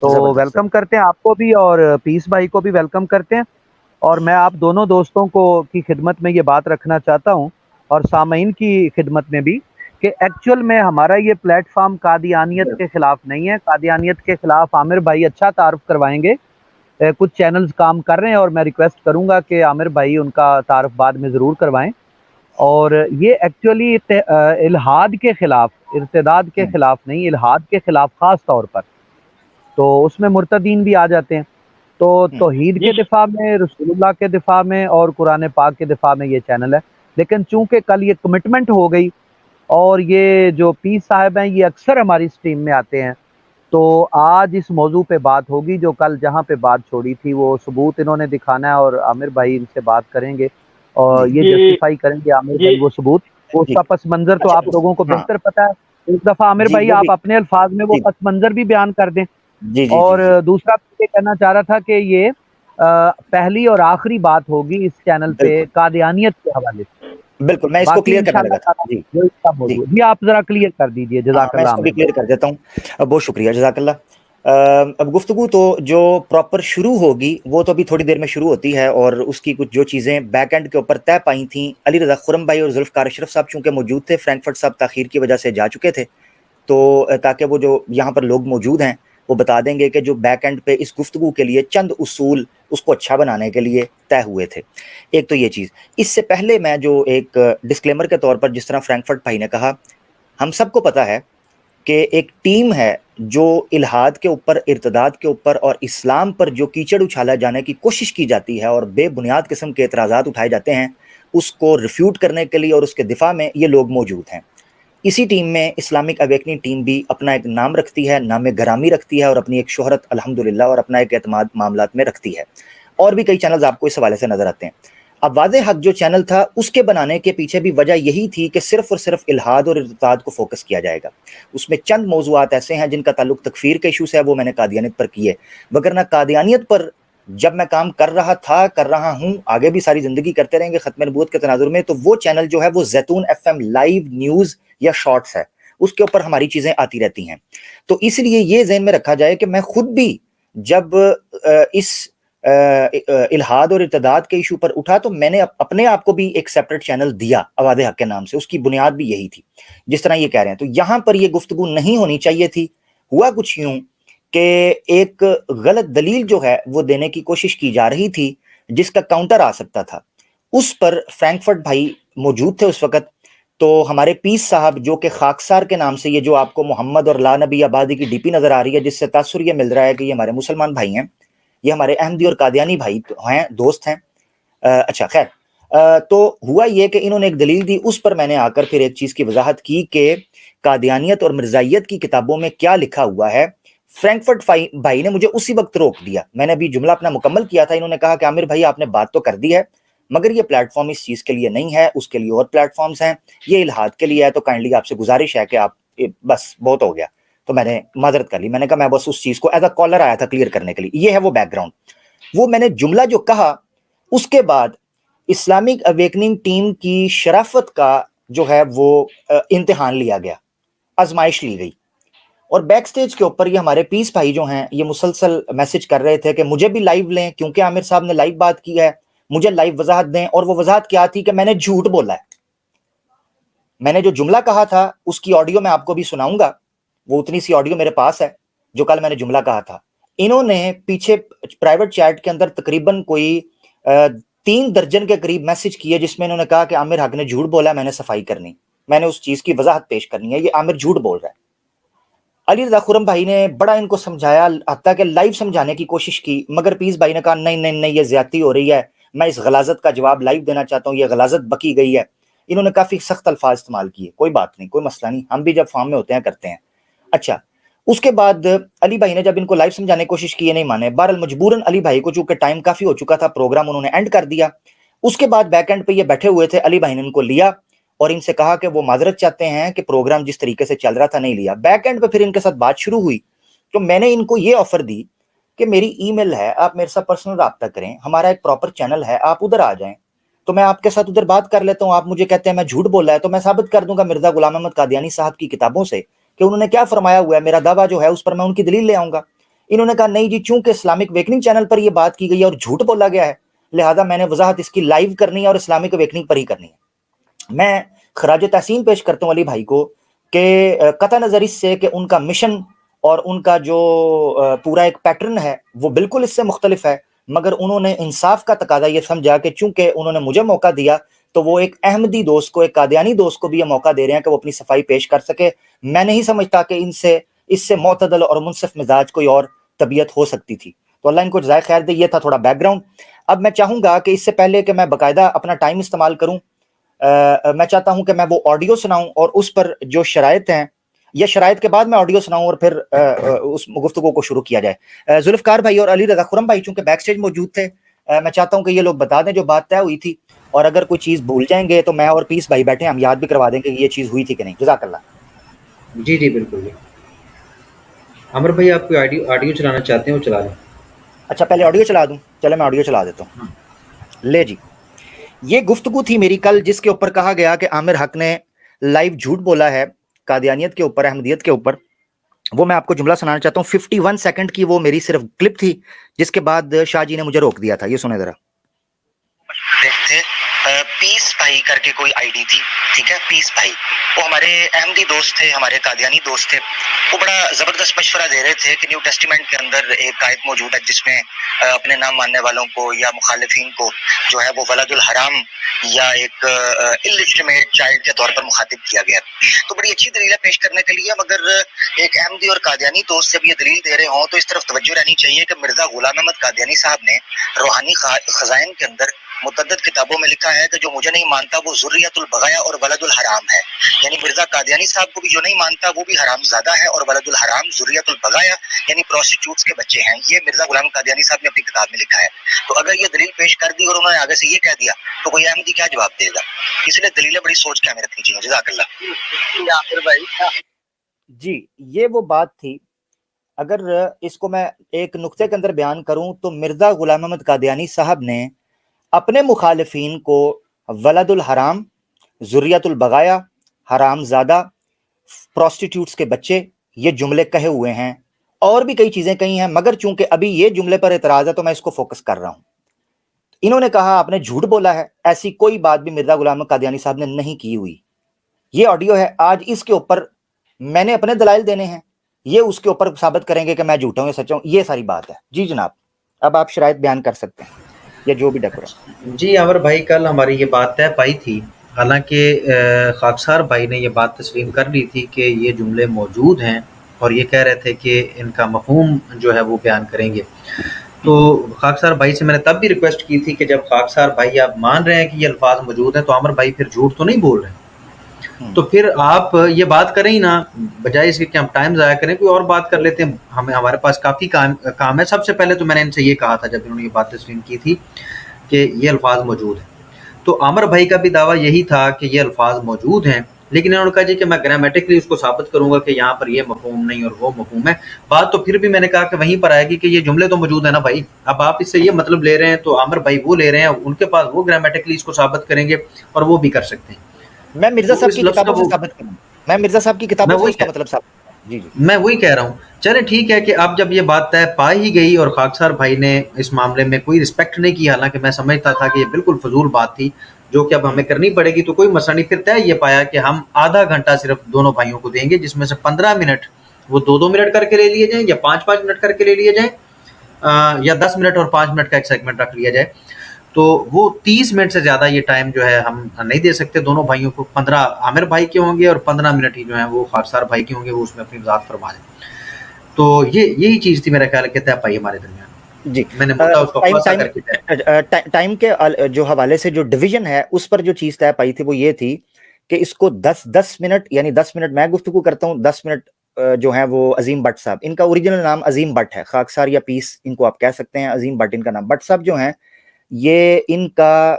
تو زبردست ویلکم کرتے ہیں آپ کو بھی اور پیس بھائی کو بھی ویلکم کرتے ہیں. اور میں آپ دونوں دوستوں کو کی خدمت میں یہ بات رکھنا چاہتا ہوں اور سامعین کی خدمت میں بھی کہ ایکچوئل میں ہمارا یہ پلیٹ فارم قادیانیت کے خلاف نہیں ہے. قادیانیت کے خلاف عامر بھائی اچھا تعارف کروائیں گے. کچھ چینلز کام کر رہے ہیں اور میں ریکویسٹ کروں گا کہ عامر بھائی ان کا تعارف بعد میں ضرور کروائیں. اور یہ ایکچولی الحاد کے خلاف، ارتداد کے خلاف نہیں، الحاد کے خلاف خاص طور پر. تو اس میں مرتدین بھی آ جاتے ہیں. تو توحید کے دفاع میں، رسول اللہ کے دفاع میں اور قرآن پاک کے دفاع میں یہ چینل ہے. لیکن چونکہ کل یہ کمٹمنٹ ہو گئی اور یہ جو پیس صاحب ہیں یہ اکثر ہماری سٹریم میں آتے ہیں، تو آج اس موضوع پہ بات ہوگی. جو کل جہاں پہ بات چھوڑی تھی وہ ثبوت انہوں نے دکھانا ہے اور عامر بھائی ان سے بات کریں گے اور یہ جسٹیفائی کریں گے عامر بھائی وہ ثبوت. وہ اس کا پس منظر تو آپ لوگوں کو بہتر پتہ ہے. ایک دفعہ عامر جی بھائی وہ بھی آپ اپنے الفاظ میں وہ جی پس منظر بھی بیان کر دیں. جی جی جی اور جی دوسرا یہ کہنا چاہ رہا تھا کہ یہ پہلی اور آخری بات ہوگی اس چینل پہ بالکل قادیانیت کے حوالے سے. بالکل میں اس کو باقی کلیئر کرنے لگا انشاءاللہ تھا. تعالیٰ جی جو اس کا جی موضوع ہے. جی آپ ذرا کلیئر کر دیجئے. ہاں جزاک میں اللہ اس کو بھی عامر کلیئر بھائی. کر دیتا ہوں. بہت شکریہ، جزاک اللہ. اب گفتگو تو جو پراپر شروع ہوگی وہ تو ابھی تھوڑی دیر میں شروع ہوتی ہے، اور اس کی کچھ جو چیزیں بیک اینڈ کے اوپر طے پائی تھیں، علی رضا خرم بھائی اور ذوالفقار اشرف صاحب چونکہ موجود تھے، فرینکفرٹ صاحب تاخیر کی وجہ سے جا چکے تھے، تو تاکہ وہ جو یہاں پر لوگ موجود ہیں وہ بتا دیں گے کہ جو بیک اینڈ پہ اس گفتگو کے لیے چند اصول اس کو اچھا بنانے کے لیے طے ہوئے تھے. ایک تو یہ چیز. اس سے پہلے میں جو ایک ڈسکلیمر کے طور پر، جس طرح فرینکفرٹ بھائی نے کہا، ہم سب کو پتہ ہے کہ ایک ٹیم ہے جو الحاد کے اوپر، ارتداد کے اوپر اور اسلام پر جو کیچڑ اچھالا جانے کی کوشش کی جاتی ہے اور بے بنیاد قسم کے اعتراضات اٹھائے جاتے ہیں، اس کو ریفیوٹ کرنے کے لیے اور اس کے دفاع میں یہ لوگ موجود ہیں. اسی ٹیم میں اسلامک اویکننگ ٹیم بھی اپنا ایک نام رکھتی ہے، نام گرامی رکھتی ہے، اور اپنی ایک شہرت الحمدللہ اور اپنا ایک اعتماد معاملات میں رکھتی ہے. اور بھی کئی چینلز آپ کو اس حوالے سے نظر آتے ہیں. اب واضح حق جو چینل تھا اس کے بنانے کے پیچھے بھی وجہ یہی تھی کہ صرف اور صرف الحاد اور ارتداد کو فوکس کیا جائے گا. اس میں چند موضوعات ایسے ہیں جن کا تعلق تکفیر کے ایشو سے ہے، وہ میں نے قادیانیت پر کیے، وگرنہ قادیانیت پر جب میں کام کر رہا ہوں، آگے بھی ساری زندگی کرتے رہیں گے ختم نبوت کے تناظر میں، تو وہ چینل جو ہے وہ زیتون ایف ایم لائیو نیوز یا شارٹس ہے، اس کے اوپر ہماری چیزیں آتی رہتی ہیں. تو اس لیے یہ ذہن میں رکھا جائے کہ میں خود بھی جب اس الحاد اور ارتداد کے ایشو پر اٹھا تو میں نے اپنے آپ کو بھی ایک سیپریٹ چینل دیا آواز حق کے نام سے. اس کی بنیاد بھی یہی تھی جس طرح یہ کہہ رہے ہیں. تو یہاں پر یہ گفتگو نہیں ہونی چاہیے تھی. ہوا کچھ یوں کہ ایک غلط دلیل جو ہے وہ دینے کی کوشش کی جا رہی تھی جس کا کاؤنٹر آ سکتا تھا. اس پر فرینکفرٹ بھائی موجود تھے اس وقت. تو ہمارے پیس صاحب جو کہ خاکسار کے نام سے، یہ جو آپ کو محمد اور لا نبی آبادی کی ڈی پی نظر آ رہی ہے، جس سے تاثر یہ مل رہا ہے کہ یہ ہمارے مسلمان بھائی ہیں، یہ ہمارے احمدی اور قادیانی بھائی ہیں، دوست ہیں. اچھا خیر. تو ہوا یہ کہ انہوں نے ایک دلیل دی، اس پر میں نے آ کر پھر ایک چیز کی وضاحت کی کہ قادیانیت اور مرزائیت کی کتابوں میں کیا لکھا ہوا ہے. فرینکفرٹ بھائی نے مجھے اسی وقت روک دیا. میں نے ابھی جملہ اپنا مکمل کیا تھا، انہوں نے کہا کہ عامر بھائی آپ نے بات تو کر دی ہے، مگر یہ پلیٹ فارم اس چیز کے لیے نہیں ہے، اس کے لیے اور پلیٹ فارمز ہیں، یہ الحاد کے لیے ہے، تو کائنڈلی آپ سے گزارش ہے کہ آپ بس بہت ہو گیا. تو میں نے معذرت کر لی. میں نے کہا میں بس اس چیز کو ایز اے کالر آیا تھا کلیئر کرنے کے لیے. یہ ہے وہ بیک گراؤنڈ. وہ میں نے جملہ جو کہا اس کے بعد اسلامک اویکننگ ٹیم کی شرافت کا جو ہے وہ امتحان لیا گیا، آزمائش لی گئی. اور بیک سٹیج کے اوپر یہ ہمارے پیس بھائی جو ہیں یہ مسلسل میسج کر رہے تھے کہ مجھے بھی لائیو لیں، کیونکہ عامر صاحب نے لائیو بات کی ہے، مجھے لائیو وضاحت دیں. اور وہ وضاحت کیا تھی کہ میں نے جھوٹ بولا ہے. میں نے جو جملہ کہا تھا اس کی آڈیو میں آپ کو بھی سناؤں گا، وہ اتنی سی آڈیو میرے پاس ہے جو کل میں نے جملہ کہا تھا. انہوں نے پیچھے پرائیویٹ چیٹ کے اندر تقریباً کوئی 3 درجن کے قریب میسج کیے جس میں انہوں نے کہا کہ عامر حق نے جھوٹ بولا ہے، میں نے صفائی کرنی، میں نے اس چیز کی وضاحت پیش کرنی ہے، یہ عامر جھوٹ بول رہا ہے. علی رضا خرم بھائی نے بڑا ان کو سمجھایا، حتیٰ کہ لائیو سمجھانے کی کوشش کی، مگر پیس بھائی نے کہا نہیں نہیں نہیں یہ زیادتی ہو رہی ہے، میں اس غلاظت کا جواب لائیو دینا چاہتا ہوں، یہ غلاظت بکی گئی ہے. انہوں نے کافی سخت الفاظ استعمال کیے. کوئی بات نہیں، کوئی مسئلہ نہیں، ہم بھی جب فارم میں ہوتے ہیں کرتے ہیں. اچھا اس کے بعد علی بھائی نے جب ان کو لائیو سمجھانے کی کوشش کی، نہیں مانے. بہرحال مجبوراً علی بھائی کو چونکہ ٹائم کافی ہو چکا تھا، پروگرام انہوں نے اینڈ کر دیا. اس کے بعد بیک اینڈ پہ یہ بیٹھے ہوئے تھے، علی بھائی نے ان کو لیا اور ان سے کہا کہ وہ معذرت چاہتے ہیں کہ پروگرام جس طریقے سے چل رہا تھا نہیں لیا. بیک اینڈ پہ پھر ان کے ساتھ بات شروع ہوئی تو میں نے ان کو یہ آفر دی کہ میری ای میل ہے، آپ میرے ساتھ پرسنل رابطہ کریں، ہمارا ایک پراپر چینل ہے، آپ ادھر آ جائیں تو میں آپ کے ساتھ ادھر بات کر لیتا ہوں. آپ مجھے کہتے ہیں میں جھوٹ بولا ہے تو میں ثابت کر دوں گا مرزا غلام احمد قادیانی صاحب کی کتابوں سے کہ انہوں نے کیا فرمایا ہوا ہے. میرا دعویٰ جو ہے اس پر میں ان کی دلیل لے آؤں گا. انہوں نے کہا نہیں جی چونکہ اسلامک ویکننگ چینل پر یہ بات کی گئی ہے اور جھوٹ بولا گیا ہے لہذا میں نے وضاحت اس کی لائیو کرنی ہے اور اسلامک ویکننگ پر ہی کرنی ہے۔ میں خراج تحسین پیش کرتا ہوں علی بھائی کو کہ قطع نظر اس سے کہ ان کا مشن اور ان کا جو پورا ایک پیٹرن ہے وہ بالکل اس سے مختلف ہے، مگر انہوں نے انصاف کا تقاضا یہ سمجھا کہ چونکہ انہوں نے مجھے موقع دیا تو وہ ایک احمدی دوست کو، ایک قادیانی دوست کو بھی یہ موقع دے رہے ہیں کہ وہ اپنی صفائی پیش کر سکے۔ میں نہیں سمجھتا کہ اس سے معتدل اور منصف مزاج کوئی اور طبیعت ہو سکتی تھی۔ تو اللہ ان کو جزائے خیر دے، یہ تھا تھوڑا بیک گراؤنڈ۔ اب میں چاہوں گا کہ اس سے پہلے کہ میں باقاعدہ اپنا ٹائم استعمال کروں، میں چاہتا ہوں کہ میں وہ آڈیو سناؤں اور اس پر جو شرائط ہیں یا شرائط کے بعد میں آڈیو سناؤں اور پھر اس گفتگو کو شروع کیا جائے۔ ذوالفقار بھائی اور علی رضا خرم بھائی چونکہ بیک سٹیج موجود تھے، میں چاہتا ہوں کہ یہ لوگ بتا دیں جو بات طے ہوئی تھی، اور اگر کوئی چیز بھول جائیں گے تو میں اور پیس بھائی بیٹھے ہم یاد بھی کروا دیں کہ یہ چیز ہوئی تھی کہ نہیں۔ جزاک اللہ۔ جی جی بالکل جی۔ عمر بھائی آپ کوئی آڈیو چلانا چاہتے ہیں وہ چلا لیں۔ اچھا پہلے آڈیو چلا دوں، چلے میں آڈیو چلا دیتا ہوں۔ لے جی، یہ گفتگو تھی میری کل جس کے اوپر کہا گیا کہ عامر حق نے لائیو جھوٹ بولا ہے قادیانیت کے اوپر، احمدیت کے اوپر۔ وہ میں آپ کو جملہ سنانا چاہتا ہوں، 51 سیکنڈ کی وہ میری صرف کلپ تھی جس کے بعد شاہ جی نے مجھے روک دیا تھا۔ یہ سنیں ذرا۔ دیکھتے پیس بھائی کر کے کوئی آئی ڈی تھی، ٹھیک ہے، پیس بھائی وہ ہمارے احمدی دوست تھے، ہمارے قادیانی دوست تھے۔ وہ بڑا زبردست مشورہ دے رہے تھے کہ نیو ٹیسٹیمنٹ کے اندر ایک آیت موجود ہے جس میں اپنے نام ماننے والوں کو یا مخالفین کو جو ہے وہ ولد الحرام یا ایک اللیجٹمیٹ چائلڈ کے طور پر مخاطب کیا گیا۔ تو بڑی اچھی دلیلیں پیش کرنے کے لیے، مگر ایک احمدی اور قادیانی دوست جب یہ دلیل دے رہے ہوں تو اس طرف توجہ رہنی چاہیے کہ مرزا غلام احمد قادیانی صاحب نے روحانی خزائن کے اندر متعدد کتابوں میں لکھا ہے کہ جو مجھے نہیں مانتا وہ ذریت البغایا اور ولد الحرام ہے، یعنی مرزا قادیانی صاحب کو بھی جو نہیں مانتا وہ بھی حرام زادہ ہے، اور ولد الحرام ذریت البغایا یعنی پروسٹیٹیوٹس کے بچے ہیں۔ یہ مرزا غلام قادیانی صاحب نے اپنی کتاب میں لکھا ہے۔ تو اگر یہ دلیل پیش کر دی اور انہوں نے آگے سے یہ کہہ دیا تو کوئی احمدی کیا جواب دے گا؟ اس لیے دلیلیں بڑی سوچ کے ہمیں رکھنی چاہیے۔ جزاک اللہ۔ جی یہ وہ بات تھی، اگر اس کو میں ایک نقطے کے اندر بیان کروں تو مرزا غلام احمد قادیانی صاحب نے اپنے مخالفین کو ولد الحرام، ذریت البغایا، حرام زادہ، پروسٹیٹیوٹس کے بچے، یہ جملے کہے ہوئے ہیں، اور بھی کئی چیزیں کہی ہیں، مگر چونکہ ابھی یہ جملے پر اعتراض ہے تو میں اس کو فوکس کر رہا ہوں۔ انہوں نے کہا آپ نے جھوٹ بولا ہے، ایسی کوئی بات بھی مرزا غلام احمد قادیانی صاحب نے نہیں کی ہوئی۔ یہ آڈیو ہے، آج اس کے اوپر میں نے اپنے دلائل دینے ہیں، یہ اس کے اوپر ثابت کریں گے کہ میں جھوٹا ہوں یا سچا ہوں، یہ ساری بات ہے۔ جی جناب، اب آپ شرائط بیان کر سکتے ہیں یا جو بھی ڈیکورا۔ جی عمر بھائی کل ہماری یہ بات طے پائی تھی، حالانکہ خاکسار بھائی نے یہ بات تسلیم کر لی تھی کہ یہ جملے موجود ہیں اور یہ کہہ رہے تھے کہ ان کا مفہوم جو ہے وہ بیان کریں گے۔ تو خاکسار بھائی سے میں نے تب بھی ریکویسٹ کی تھی کہ جب خاکسار بھائی آپ مان رہے ہیں کہ یہ الفاظ موجود ہیں تو عمر بھائی پھر جھوٹ تو نہیں بول رہے، تو پھر آپ یہ بات کریں ہی نا، بجائے اس کے کہ ہم ٹائم ضائع کریں کوئی اور بات کر لیتے ہیں، ہمارے پاس کافی کام ہے۔ سب سے پہلے تو میں نے ان سے یہ کہا تھا جب انہوں نے یہ بات تسلیم کی تھی کہ یہ الفاظ موجود ہیں، تو عامر بھائی کا بھی دعویٰ یہی تھا کہ یہ الفاظ موجود ہیں، لیکن انہوں نے کہا جی کہ میں گرامیٹکلی اس کو ثابت کروں گا کہ یہاں پر یہ مفہوم نہیں اور وہ مفہوم ہے۔ بات تو پھر بھی میں نے کہا کہ وہیں پر آئے گی کہ یہ جملے تو موجود ہیں نا بھائی، اب آپ اس سے یہ مطلب لے رہے ہیں تو عامر بھائی وہ لے رہے ہیں، ان کے پاس وہ گرامیٹکلی اس کو ثابت کریں گے اور وہ بھی کر سکتے ہیں۔ میں مرزا صاحب کی کتابوں سے ثابت کروں، میں مرزا صاحب کی کتابوں سے اس کا مطلب ثابت کروں۔ جی جی میں وہی کہہ رہا ہوں، چلے ٹھیک ہے کہ اب جب یہ بات طے پا ہی گئی اور خاکسار بھائی نے اس معاملے میں کوئی رسپیکٹ نہیں کی، حالانکہ میں سمجھتا تھا کہ یہ بالکل فضول بات تھی جو کہ اب ہمیں کرنی پڑے گی، تو کوئی مسئلہ نہیں۔ پھر طے یہ پایا کہ ہم آدھا گھنٹہ صرف دونوں بھائیوں کو دیں گے، جس میں سے 15 منٹ وہ 2 منٹ کر کے لے لیے جائیں یا 5 منٹ کر کے لے لیے جائیں، یا 10 منٹ اور 5 منٹ کا ایک سیگمنٹ رکھ لیا جائے۔ تو وہ 30 منٹ سے زیادہ یہ ٹائم جو ہے ہم نہیں دے سکتے دونوں بھائیوں کو۔ 15 عامر بھائی کے ہوں گے اور 15 منٹ ہی جو ہیں وہ خاکسار بھائی کے ہوں گے، وہ اس میں اپنی وضاحت فرما دیں۔ تو یہی چیز تھی میرا خیال ہے کہ طے پائی ہمارے درمیان۔ جی میں نے مدعا اس کو خلاصہ کر کے ٹائم کے جو حوالے سے جو ڈویژن ہے اس پر جو چیز طے پائی تھی وہ یہ تھی کہ اس کو 10 منٹ، یعنی 10 منٹ میں گفتگو کرتا ہوں، 10 منٹ جو ہیں وہ عظیم بٹ صاحب، ان کا اوریجنل نام عظیم بٹ ہے، خاکسار یا پیس ان کو آپ کہہ سکتے ہیں، عظیم بٹ ان کا نام۔ بٹ صاحب جو ہیں یہ ان کا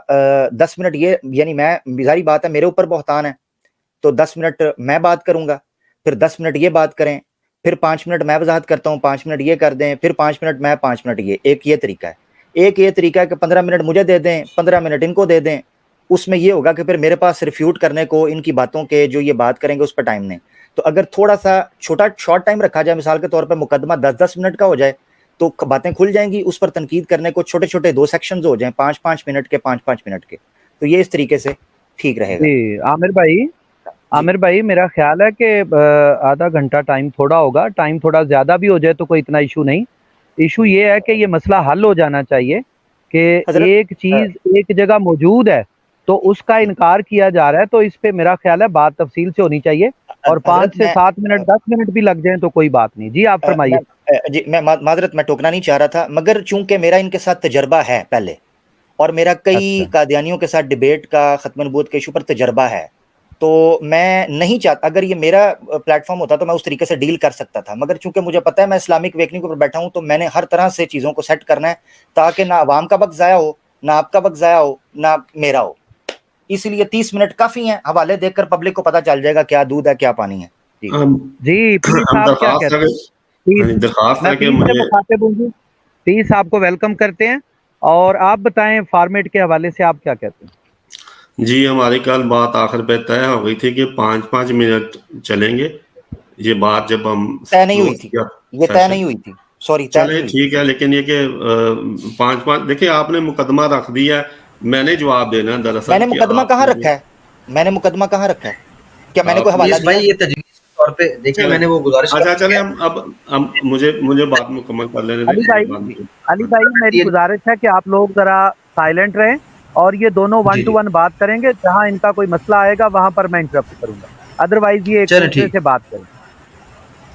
10 منٹ، یہ یعنی میں ظاہری بات ہے میرے اوپر بہتان ہے تو 10 منٹ میں بات کروں گا، پھر 10 منٹ یہ بات کریں، پھر 5 منٹ میں وضاحت کرتا ہوں، 5 منٹ یہ کر دیں، پھر 5 منٹ میں، 5 منٹ یہ، ایک یہ طریقہ ہے۔ ایک یہ طریقہ ہے کہ 15 منٹ مجھے دے دیں، 15 منٹ ان کو دے دیں، اس میں یہ ہوگا کہ پھر میرے پاس ریفیوٹ کرنے کو ان کی باتوں کے جو یہ بات کریں گے اس پر ٹائم نہیں۔ تو اگر تھوڑا سا چھوٹا شارٹ ٹائم رکھا جائے، مثال کے طور پہ مقدمہ 10 منٹ کا ہو جائے تو باتیں کھل جائیں گی. اس پر تنقید کرنے کو چھوٹے چھوٹے 2 سیکشنز ہو جائیں, 5-5 منٹ کے, 5-5 منٹ کے, تو یہ اس طریقے سے ٹھیک رہے گا. جی جی عامر بھائی میرا خیال ہے کہ آدھا گھنٹہ ٹائم تھوڑا ہوگا, ٹائم تھوڑا زیادہ بھی ہو جائے تو کوئی اتنا ایشو نہیں. ایشو یہ ہے کہ یہ مسئلہ حل ہو جانا چاہیے کہ حضرت ایک چیز ایک جگہ موجود ہے تو اس کا انکار کیا جا رہا ہے, تو اس پہ میرا خیال ہے بات تفصیل سے ہونی چاہیے, اور 5 حضرت سے 7 منٹ 10 منٹ بھی لگ جائیں تو کوئی بات نہیں. جی آپ فرمائیے. جی میں معذرت, میں ٹوکنا نہیں چاہ رہا تھا, مگر چونکہ میرا ان کے ساتھ تجربہ ہے پہلے, اور میرا کئی اچھا قادیانیوں کے ساتھ ڈیبیٹ کا, ختم نبوت کے ایشو پر تجربہ ہے, تو میں نہیں چاہتا, اگر یہ میرا پلیٹ فارم ہوتا تو میں اس طریقے سے ڈیل کر سکتا تھا, مگر چونکہ مجھے پتا ہے میں اسلامک ویکننگ پر بیٹھا ہوں, تو میں نے ہر طرح سے چیزوں کو سیٹ کرنا ہے تاکہ نہ عوام کا وقت ضائع ہو, نہ آپ کا وقت ضائع ہو, نہ میرا ہو. اس لیے 30 منٹ کافی ہیں, حوالے دیکھ کر پبلک کو پتہ چل جائے گا کیا دودھ ہے کیا پانی ہے. جی جی پیر ہم صاحب کیا درخواست کہتے ہے ہیں؟ پیر, درخواست میں ہے کہ پیر سے مجھے مخاطب ہوں. پیر صاحب کو ویلکم کرتے ہیں, اور آپ بتائیں فارمیٹ کے حوالے سے آپ کیا کہتے ہیں؟ جی ہماری کل بات آخر پہ طے ہو گئی تھی کہ 5-5 منٹ چلیں گے. یہ بات جب ہم طے نہیں ہوئی کلوز تھی, کیا یہ طے سیشن, نہیں ہوئی تھی, سوری طے نہیں چلے ہوئی تھی. ٹھیک ہے, لیکن یہ کہ 5-5 دیکھیں آپ نے مقدمہ رکھ دیا ہے, میں نے جواب دینا ہے میں دراصل نے کہ مقدمہ آپ کہاں رکھا ہے, میں نے مقدمہ کہاں رکھا ہے, کیا میں نے کوئی حوالہ پلیز دیا بھائی ہے؟ یہ تجویز کے طور پہ دیکھیں, چلیں میں نے وہ گزارش اچھا کرنی چلیں ہے. اب مجھے بات مکمل کر لینے دیں. علی بھائی, جی علی بھائی میری یہ- گزارش ہے کہ آپ لوگ ذرا سائلنٹ رہیں, اور یہ دونوں جی 1 to 1 بات کریں گے, جہاں ان کا کوئی مسئلہ آئے گا وہاں پر میں انٹرپٹ کروں گا, ادروائز یہ ایک چلیں دوسرے ٹھیک سے بات کریں.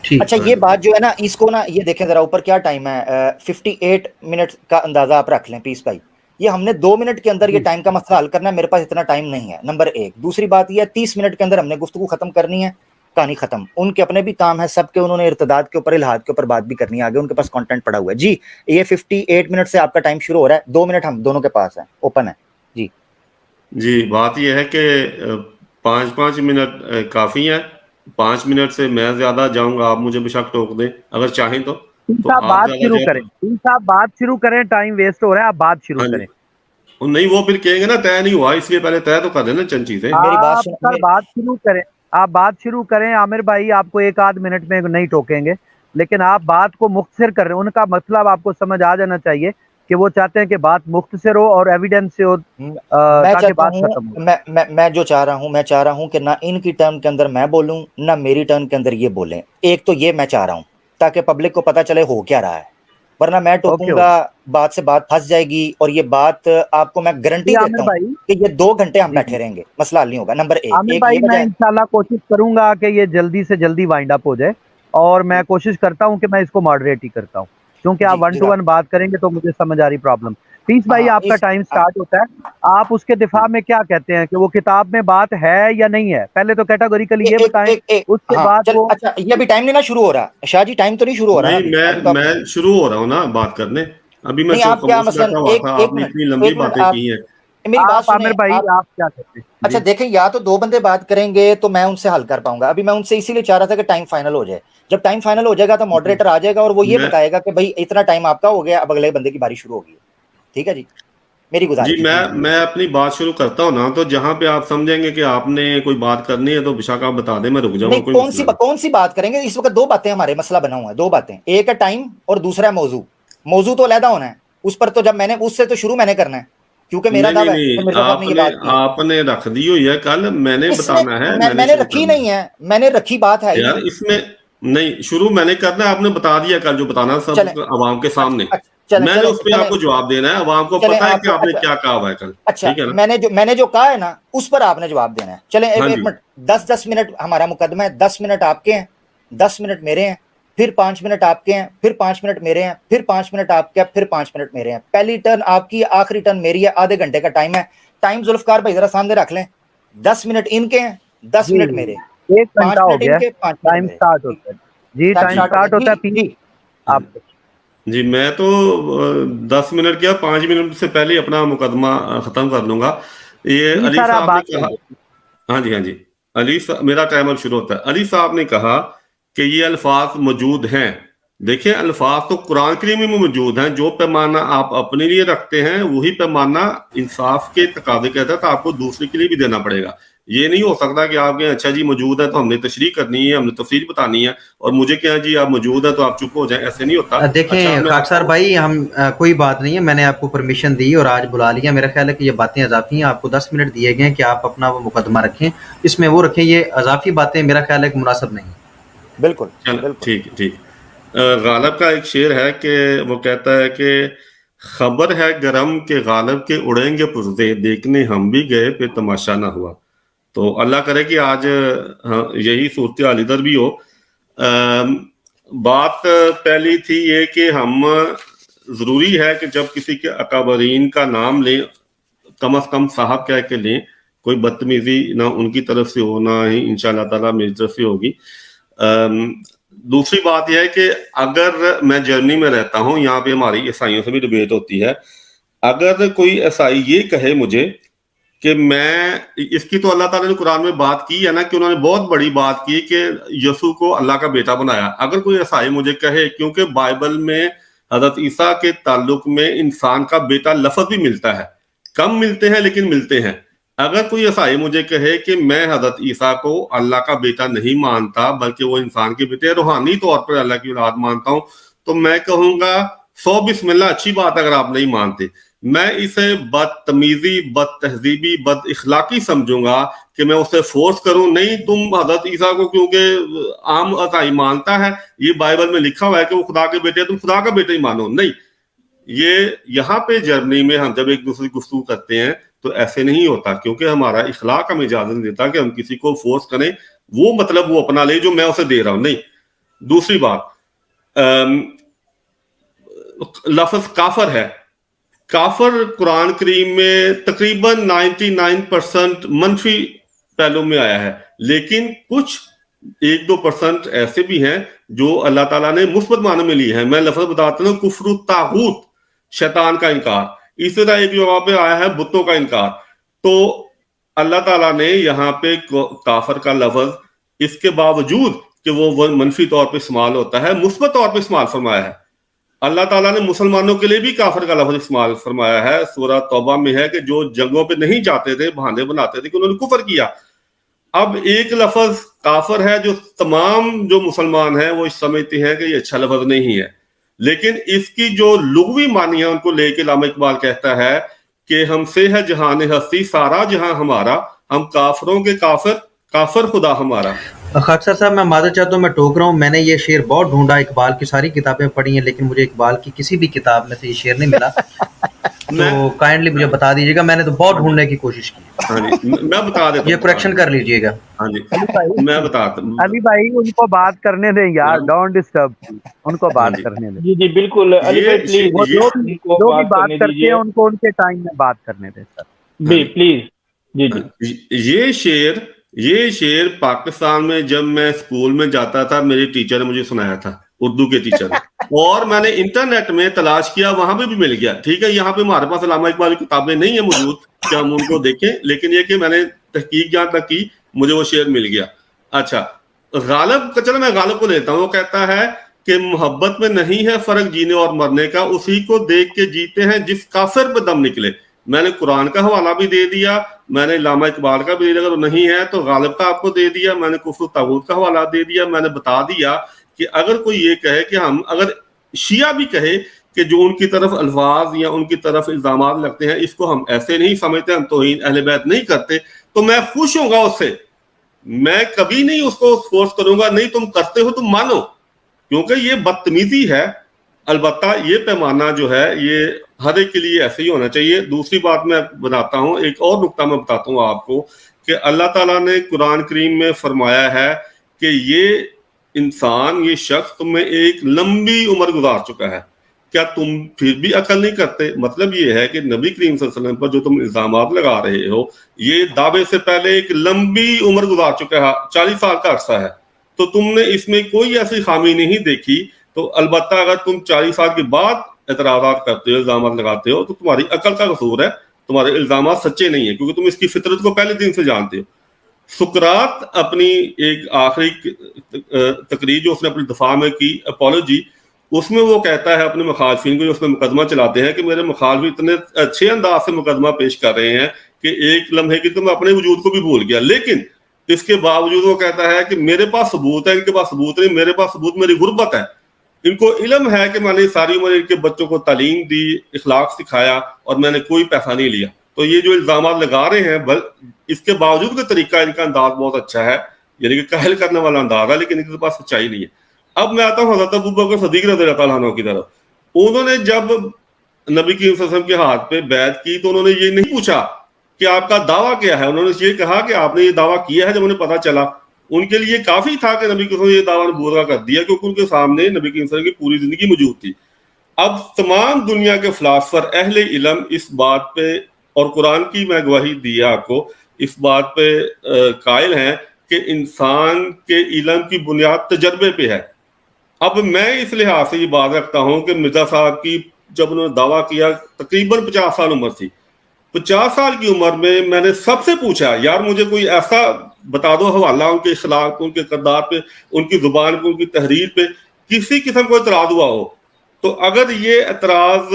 ٹھیک. اچھا ہاں یہ جی بات جو ہے نا, اس کو نا یہ دیکھیں ذرا اوپر کیا ٹائم ہے, 58 منٹ کا اندازہ آپ رکھ لیں پیس بھائی. یہ ہم نے 2 منٹ کے اندر یہ جی ٹائم کا مسئلہ حل کرنا ہے, میرے پاس اتنا ٹائم نہیں ہے, نمبر 1. دوسری بات یہ ہے 30 منٹ کے اندر ہم نے گفتگو ختم کرنی ہے, کہانی ختم. ان کے اپنے بھی کام ہے سب کے, انہوں نے ارتداد کے اوپر, الہاد کے اوپر بات بھی کرنی ہے آگے, ان کے پاس کنٹینٹ پڑا ہوا ہے. جی یہ 58 منٹ سے آپ کا ٹائم شروع ہو رہا ہے, 2 منٹ ہم دونوں کے پاس ہیں, اوپن ہے. جی جی بات یہ ہے کہ 5-5 منٹ کافی ہے. 5 منٹ سے میں زیادہ جاؤں گا, آپ مجھے بے شک ٹوک دیں اگر چاہیں تو صاحب آپ بات زیادہ شروع جائیں کریں, صاحب بات شروع کریں, ٹائم ویسٹ ہو رہا ہے, آپ بات شروع ہاں جی. کریں. نہیں وہ پھر کہیں گے نا طے نہیں ہوا, اس لیے پہلے طے تو کر دیں نا چند چیزیں. میری بات آپ سن, سر بات شروع کریں, آپ بات شروع کریں. عامر بھائی آپ کو 1 آدھ منٹ میں نہیں ٹوکیں گے, لیکن آپ بات کو مختصر کر رہے ہیں. ان کا مطلب آپ کو سمجھ آ جانا چاہیے کہ وہ چاہتے ہیں کہ بات مختصر ہو اور ایویڈنس سے ہو, میں تاکہ چاہتا بات ہوں, ختم ہو. میں جو چاہ رہا ہوں, میں چاہ رہا ہوں کہ نہ ان کی ٹرم کے اندر میں بولوں, نہ میری ٹرم کے اندر یہ بولیں. ایک تو یہ میں چاہ رہا ہوں تاکہ پبلک کو پتہ چلے ہو کیا رہا ہے, ورنہ میں اوکے ٹوکوں گا, اوکے. بات سے بات پھنس جائے گی, اور یہ بات آپ کو میں جی گارنٹی عامر دیتا ہوں بھائی, کہ یہ 2 گھنٹے ہم جی بیٹھے جی رہیں گے, مسئلہ حل نہیں ہوگا. نمبر 1 عامر ایک بھائی یہ میں وجہ ہے. انشاءاللہ کوشش کروں گا کہ یہ جلدی سے جلدی وائنڈ اپ ہو جائے, اور میں کوشش کرتا ہوں کہ میں اس کو ماڈریٹ ہی کرتا ہوں, کیونکہ آپ جی 1 to 1 بات کریں گے تو مجھے سمجھ آ رہی پرابلم. پیس بھائی ہاں آپ کا اس ٹائم سٹارٹ ہوتا ہے, آپ اس کے دفاع میں کیا کہتے ہیں کہ وہ کتاب میں بات ہے یا نہیں ہے, پہلے تو کیٹاگوریکلی یہ بتائیں, اس کے ہاں بعد چل, وہ. اچھا یہ ابھی ٹائم نہیں نا شروع ہو رہا شاہ جی, ٹائم تو نہیں شروع ہو رہا نا, نہیں ابھی تو آپ, میں شروع ہو رہا ہوں نا بات کرنے, ابھی میں نہیں چونکہ آپ کیا خاموش مثلا بیٹھا ہوا ایک تھا, ایک آپ نے منٹ اتنی لمبی ایک منٹ باتیں آپ کی ہیں. میری بات آپ سنیں عامر بھائی آپ. آپ کیا کہتے ہیں اچھا جی. دیکھیں, یا تو 2 بندے بات کریں گے تو میں ان سے حل کر پاؤں گا, ابھی میں ان سے اسی لیے چاہ رہا تھا کہ ٹائم فائنل ہو جائے. جب ٹائم فائنل ہو جائے گا تو ماڈریٹر آ جائے گا اور وہ یہ میں بتائے گا کہ بھائی اتنا ٹائم آپ کا ہو گیا, اب اگلے بندے کی باری شروع ہوگی. ٹھیک ہے جی, میری جی گزارش. میں اپنی بات شروع کرتا ہوں نا, تو جہاں پہ آپ سمجھیں گے کہ آپ نے کوئی بات کرنی ہے تو بے شک آپ بتا دیں, میں رک جاؤں گا, نہیں, کوئی مسئلہ نہیں. کون سی بات کریں گے اس وقت؟ 2 باتیں ہمارے مسئلہ بنا ہوا ہے, 2 باتیں, ایک ہے ٹائم اور دوسرا ہے موضوع. موضوع تو علیحدہ ہونا ہے, اس پر تو جب میں نے اس سے تو شروع میں نے کرنا ہے, کیونکہ میرا دعویٰ ہے کہ نہیں مرزا صاحب نے یہ بات کی ہے. آپ نے رکھ دی ہوئی ہے, کل میں نے اس میں بتانا ہے, میں نے میں نے شروع رکھی کرنا نہیں ہے, میں نے رکھی بات ہے ہے ہی یار. نہیں. اس میں نہیں, شروع میں نے کرنا ہے, آپ نے بتا دیا کل جو بتانا سب چلیں, عوام کے اچھا سامنے. اچھا, چلیں میں نے چلیں اس پہ آپ چلیں کو جواب دینا ہے, عوام کو چلیں پتا ہے آپ کہ کو, آپ نے اچھا کیا کہا ہوا ہے کل. اچھا, ٹھیک ہے نا. میں نے جو کہا ہے نا اس پر آپ نے جواب دینا ہے. چلیں ہاں ایک جی منٹ, 10 منٹ ہمارا مقدمہ ہے, 10 منٹ آپ کے ہیں, 10 منٹ میرے ہیں, پھر 5 منٹ آپ کے ہیں, پھر 5 منٹ میرے ہیں, پھر 5 منٹ آپ کے, پھر 5 منٹ میرے ہیں. پہلی ٹرن آپ کی, آخری ٹرن میری ہے, آدھے گھنٹے کا ٹائم ہے. ٹائم ذوالفقار بھائی ذرا سامنے رکھ لیں, 10 منٹ ان کے ہیں, 10 جی منٹ میرے, 1 گھنٹہ 5 ہو منٹ ان گیا, کے, 5 منٹ ٹائم میرے. سٹارٹ ہوتا ہے. جی ٹائم ٹائم سٹارٹ ہو سٹارٹ گیا ہوتا جی. ہے پلیز. جی ہاں آپ جی, میں تو 10 منٹ کیا 5 منٹ سے پہلے ہی اپنا مقدمہ ختم کر لوں گا. یہ جی علی سر آپ صاحب نے بات کہا, کریے. ہاں جی علی صاحب, میرا ٹائمر شروع ہوتا ہے. علی صاحب نے کہا کہ یہ الفاظ موجود ہیں, دیکھیں الفاظ تو قرآن کریم میں موجود ہیں, جو پیمانہ آپ اپنے لیے رکھتے ہیں وہی پیمانہ انصاف کے تقاضے کے تحت آپ کو دوسرے کے لیے بھی دینا پڑے گا. یہ نہیں ہو سکتا کہ آپ کہیں اچھا جی موجود ہے تو ہم نے تشریح کرنی ہے, ہم نے تفصیل بتانی ہے, اور مجھے کہیں جی آپ موجود ہے تو آپ چپ ہو جائیں, ایسے نہیں ہوتا. دیکھیں خاکسار بھائی, ہم کوئی بات نہیں ہے, میں نے آپ کو پرمیشن دی اور آج بلا لیا. میرا خیال ہے کہ یہ باتیں اضافی ہیں, آپ کو 10 منٹ دیے گئے ہیں کہ آپ اپنا وہ مقدمہ رکھیں, اس میں وہ رکھیں. یہ اضافی باتیں میرا خیال ہے کہ مناسب نہیں. بالکل چلو ٹھیک ٹھیک. غالب کا ایک شعر ہے کہ وہ کہتا ہے کہ خبر ہے گرم کے غالب کے اڑیں گے پردے, دیکھنے ہم بھی گئے پہ تماشا نہ ہوا. تو اللہ کرے کہ آج یہی صورتحال ادھر بھی ہو. بات پہلی تھی یہ کہ ہم ضروری ہے کہ جب کسی کے اکابرین کا نام لیں کم از کم صاحب کہہ کے لیں, کوئی بدتمیزی نہ ان کی طرف سے ہو نہ ہی انشاءاللہ تعالیٰ میری طرف سے ہوگی. دوسری بات یہ ہے کہ اگر میں جرمنی میں رہتا ہوں, یہاں پہ ہماری عیسائیوں سے بھی ڈبیٹ ہوتی ہے, اگر کوئی عیسائی یہ کہے مجھے کہ میں, اس کی تو اللہ تعالیٰ نے قرآن میں بات کی ہے نا, کہ انہوں نے بہت بڑی بات کی کہ یسوع کو اللہ کا بیٹا بنایا. اگر کوئی عیسائی مجھے کہے, کیونکہ بائبل میں حضرت عیسیٰ کے تعلق میں انسان کا بیٹا لفظ بھی ملتا ہے, کم ملتے ہیں لیکن ملتے ہیں. اگر کوئی عیسائی مجھے کہے کہ میں حضرت عیسیٰ کو اللہ کا بیٹا نہیں مانتا بلکہ وہ انسان کے بیٹے روحانی طور پر اللہ کی اولاد مانتا ہوں, تو میں کہوں گا 100 بسم اللہ, اچھی بات اگر آپ نہیں مانتے. میں اسے بدتمیزی, بد تہذیبی, بد اخلاقی سمجھوں گا کہ میں اسے فورس کروں, نہیں تم حضرت عیسیٰ کو کیونکہ عام عیسائی مانتا ہے, یہ بائبل میں لکھا ہوا ہے کہ وہ خدا کے بیٹے ہیں, تم خدا کا بیٹا ہی مانو. نہیں, یہ یہاں پہ جرمنی میں ہم جب ایک دوسرے کی گفتگو کرتے ہیں تو ایسے نہیں ہوتا, کیونکہ ہمارا اخلاق ہمیں اجازت نہیں دیتا کہ ہم کسی کو فورس کریں, وہ مطلب وہ اپنا لے جو میں اسے دے رہا ہوں. نہیں. دوسری بات, لفظ کافر ہے. کافر قرآن کریم میں تقریباً 99% منفی پہلو میں آیا ہے, لیکن کچھ 1-2% ایسے بھی ہیں جو اللہ تعالیٰ نے مثبت معنی میں لی ہے. میں لفظ بتاتا ہوں, کفر الطاغوت, شیطان کا انکار. اس طرح ایک جگہ پہ آیا ہے بتوں کا انکار. تو اللہ تعالیٰ نے یہاں پہ کافر کا لفظ اس کے باوجود کہ وہ منفی طور پہ استعمال ہوتا ہے, مثبت طور پہ استعمال فرمایا ہے. اللہ تعالیٰ نے مسلمانوں کے لیے بھی کافر کا لفظ استعمال فرمایا ہے. سورہ توبہ میں ہے کہ جو جنگوں پہ نہیں جاتے تھے, بہانے بناتے تھے کہ انہوں نے کفر کیا. اب ایک لفظ کافر ہے جو تمام جو مسلمان ہیں وہ سمجھتے ہیں کہ یہ اچھا لفظ نہیں ہے, لیکن اس کی جو لغوی معنی ہے ان کو لے کے علامہ اقبال کہتا ہے کہ ہم سے ہے جہان ہستی سارا جہاں ہمارا, ہم کافروں کے کافر, کافر خدا ہمارا. خاکسار صاحب, میں معذرت چاہتا ہوں, میں ٹوک رہا ہوں. میں نے یہ شعر بہت ڈھونڈا, اقبال کی ساری کتابیں پڑھی ہیں, لیکن مجھے اقبال کی کسی بھی کتاب میں سے یہ شعر نہیں ملا. تو کائنڈلی مجھے بتا دیجیے گا, میں نے تو بہت ڈھونڈنے کی کوشش کی. ہاں جی, میں بتا دیتا ہوں, یہ کریکشن کر لیجیے گا. ہاں جی میں بتاتا ہوں. علی بھائی ان کو بات کرنے دیں یار, ڈونٹ ڈسٹرب, ان کو بات کرنے دیں. جی جی بالکل علی بھائی پلیز, جو بھی بات کرتے ہیں ان کو ان کے ٹائم میں بات کرنے دیں سر. جی پلیز. جی جی. یہ شعر پاکستان میں جب میں اسکول میں جاتا تھا میرے ٹیچر نے مجھے سنایا تھا, اردو کے ٹیچر نے, اور میں نے انٹرنیٹ میں تلاش کیا, وہاں پہ بھی مل گیا. ٹھیک ہے, یہاں پہ ہمارے پاس علامہ اقبال کی کتابیں نہیں ہیں موجود کہ ہم ان کو دیکھیں, لیکن یہ کہ میں نے تحقیق جہاں تک کی مجھے وہ شعر مل گیا. اچھا, غالب, چلو میں غالب کو لیتا ہوں. وہ کہتا ہے کہ محبت میں نہیں ہے فرق جینے اور مرنے کا, اسی کو دیکھ کے جیتے ہیں جس کافر پہ دم نکلے. میں نے قرآن کا حوالہ بھی دے دیا, میں نے علامہ اقبال کا بھی دے دیا, اگر نہیں ہے تو غالب کا آپ کو دے دیا, میں نے کفر الطاغوت کا حوالہ دے دیا. میں نے بتا دیا کہ اگر کوئی یہ کہے کہ ہم, اگر شیعہ بھی کہے کہ جو ان کی طرف الفاظ یا ان کی طرف الزامات لگتے ہیں اس کو ہم ایسے نہیں سمجھتے, ہم توہین اہل بیت نہیں کرتے, تو میں خوش ہوں گا اس سے. میں کبھی نہیں اس کو فورس کروں گا, نہیں تم کرتے ہو تم مانو, کیونکہ یہ بدتمیزی ہے. البتہ یہ پیمانہ جو ہے یہ ہر ایک کے لیے ایسے ہی ہونا چاہیے. دوسری بات میں بتاتا ہوں, ایک اور نقطہ میں بتاتا ہوں آپ کو کہ اللہ تعالیٰ نے قرآن کریم میں فرمایا ہے کہ یہ انسان, یہ شخص تمہیں ایک لمبی عمر گزار چکا ہے, کیا تم پھر بھی عقل نہیں کرتے؟ مطلب یہ ہے کہ نبی کریم صلی اللہ علیہ وسلم پر جو تم الزامات لگا رہے ہو یہ دعوے سے پہلے ایک لمبی عمر گزار چکا ہے, 40 سال کا عرصہ ہے, تو تم نے اس میں کوئی ایسی خامی نہیں دیکھی. تو البتہ اگر تم 40 سال کے بعد اعتراضات کرتے ہو, الزامات لگاتے ہو, تو تمہاری عقل کا قصور ہے, تمہارے الزامات سچے نہیں ہیں, کیونکہ تم اس کی فطرت کو پہلے دن سے جانتے ہو. سقراط اپنی ایک آخری تقریر جو اس نے اپنی دفاع میں کی, اپولوجی, اس میں وہ کہتا ہے اپنے مخالفین کو جو اس میں مقدمہ چلاتے ہیں کہ میرے مخالف اتنے اچھے انداز سے مقدمہ پیش کر رہے ہیں کہ ایک لمحے کی تو میں اپنے وجود کو بھی بھول گیا، لیکن اس کے باوجود وہ کہتا ہے کہ میرے پاس ثبوت ہے، ان کے پاس ثبوت نہیں، میرے پاس ثبوت میری غربت ہے. ان کو علم ہے کہ میں نے ساری عمر ان کے بچوں کو تعلیم دی، اخلاق سکھایا، اور میں نے کوئی پیسہ نہیں لیا. تو یہ جو الزامات لگا رہے ہیں، اس کے باوجود کا طریقہ ان کا انداز بہت اچھا ہے، یعنی کہ کاہل کرنے والا انداز ہے، لیکن ان کے پاس سچائی نہیں ہے. اب میں آتا ہوں حضرت ابوبکر صدیق رضی اللہ تعالیٰ عنہ کی طرف. انہوں نے جب نبی کریم صلی اللہ علیہ وسلم کے ہاتھ پہ بیعت کی تو انہوں نے یہ نہیں پوچھا کہ آپ کا دعویٰ کیا ہے، انہوں نے یہ کہا کہ آپ نے یہ دعویٰ کیا ہے. جب انہیں پتہ چلا، ان کے لیے کافی تھا کہ نبی کریم صلی اللہ علیہ وسلم نے یہ دعویٰ پورا کر دیا، کیونکہ ان کے سامنے نبی کریم صلی اللہ علیہ وسلم کی پوری زندگی موجود تھی. اب تمام دنیا کے فلاسفر اہل علم اس بات پہ، اور قرآن کی میں گواہی دی آپ کو، اس بات پہ قائل ہیں کہ انسان کے علم کی بنیاد تجربے پہ ہے. اب میں اس لحاظ سے یہ بات رکھتا ہوں کہ مرزا صاحب کی جب انہوں نے دعویٰ کیا تقریباً 50 سال عمر تھی. 50 سال کی عمر میں نے سب سے پوچھا یار مجھے کوئی ایسا بتا دو حوالہ ان کے اخلاق پہ، ان کے کردار پہ، ان کی زبان پہ، ان کی تحریر پہ کسی قسم کو اعتراض ہوا ہو. تو اگر یہ اعتراض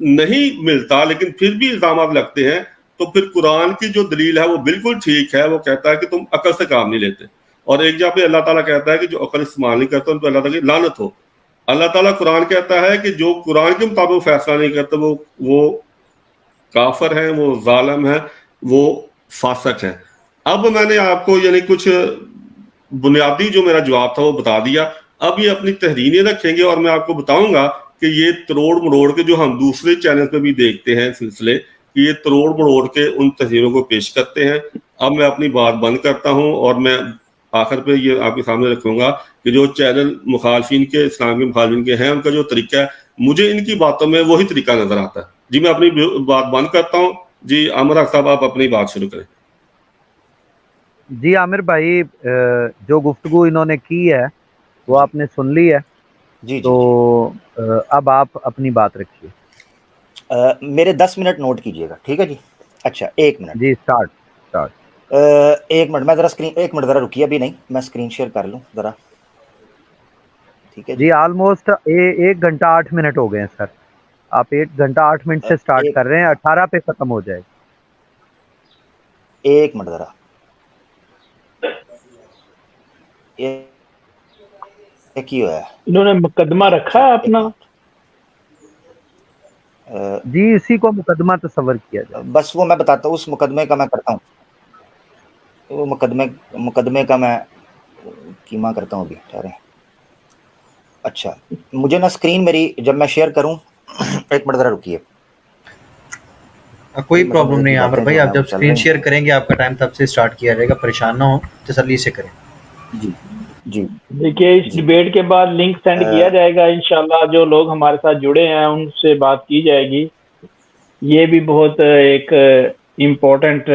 نہیں ملتا لیکن پھر بھی الزامات لگتے ہیں، تو پھر قرآن کی جو دلیل ہے وہ بالکل ٹھیک ہے. وہ کہتا ہے کہ تم عقل سے کام نہیں لیتے، اور ایک جگہ پہ اللہ تعالیٰ کہتا ہے کہ جو عقل استعمال نہیں کرتا ان پہ اللہ تعالیٰ کی لعنت ہو. اللہ تعالیٰ قرآن کہتا ہے کہ جو قرآن کے مطابق فیصلہ نہیں کرتے وہ کافر ہیں، وہ ظالم ہیں، وہ فاسق ہیں. اب میں نے آپ کو یعنی کچھ بنیادی جو میرا جواب تھا وہ بتا دیا. اب یہ اپنی تحریریں رکھیں گے، اور میں آپ کو بتاؤں گا کہ یہ تروڑ مروڑ کے جو ہم دوسرے چینل پہ بھی دیکھتے ہیں سلسلے، کہ یہ تروڑ مروڑ کے ان تحریروں کو پیش کرتے ہیں. اب میں اپنی بات بند کرتا ہوں، اور میں آخر پہ یہ آپ کے سامنے رکھوں گا کہ جو چینل مخالفین کے، اسلام کے مخالفین کے ہیں، ان کا جو طریقہ ہے مجھے ان کی باتوں میں وہی طریقہ نظر آتا ہے. جی میں اپنی بات بند کرتا ہوں. جی عامر صاحب آپ اپنی بات شروع کریں. جی عامر بھائی، جو گفتگو انہوں نے کی ہے وہ آپ نے سن لی ہے. جی تو اب آپ اپنی بات رکھیے. میرے 10 منٹ نوٹ کیجئے گا، ٹھیک ہے جی؟ اچھا 1 منٹ جی سٹارٹ. 1 منٹ میں ذرا اسکرین، 1 منٹ ذرا رکیے، ابھی نہیں، میں اسکرین شیئر کر لوں ذرا، ٹھیک ہے جی آلموسٹ 1 گھنٹہ 8 منٹ ہو گئے ہیں سر. آپ 1 گھنٹہ 8 منٹ سے سٹارٹ کر رہے ہیں، 18 پہ ختم ہو جائے. 1 منٹ ذرا، کی ہوا ہے انہوں نے مقدمہ رکھا ہے اپنا. جی اسی کو مقدمہ تصور کیا جائے. بس وہ میں بتاتا ہوں، اس مقدمے کا میں کرتا ہوں، وہ مقدمے کا میں کیما کرتا ہوں ابھی. ٹھہریں، اچھا مجھے نا اسکرین میری جب میں شیئر کروں 1 منٹ ذرا رکیے. کوئی پرابلم نہیں عامر بھائی، آپ جب اسکرین شیئر کریں گے آپ کا ٹائم تب سے سٹارٹ کیا جائے گا، پریشان نہ ہو، تسلی سے کریں. جی جی دیکھیے اس ڈیبیٹ کے بعد لنک سینڈ کیا جائے گا انشاءاللہ، جو لوگ ہمارے ساتھ جڑے ہیں ان سے بات کی جائے گی. یہ بھی بہت ایک امپورٹنٹ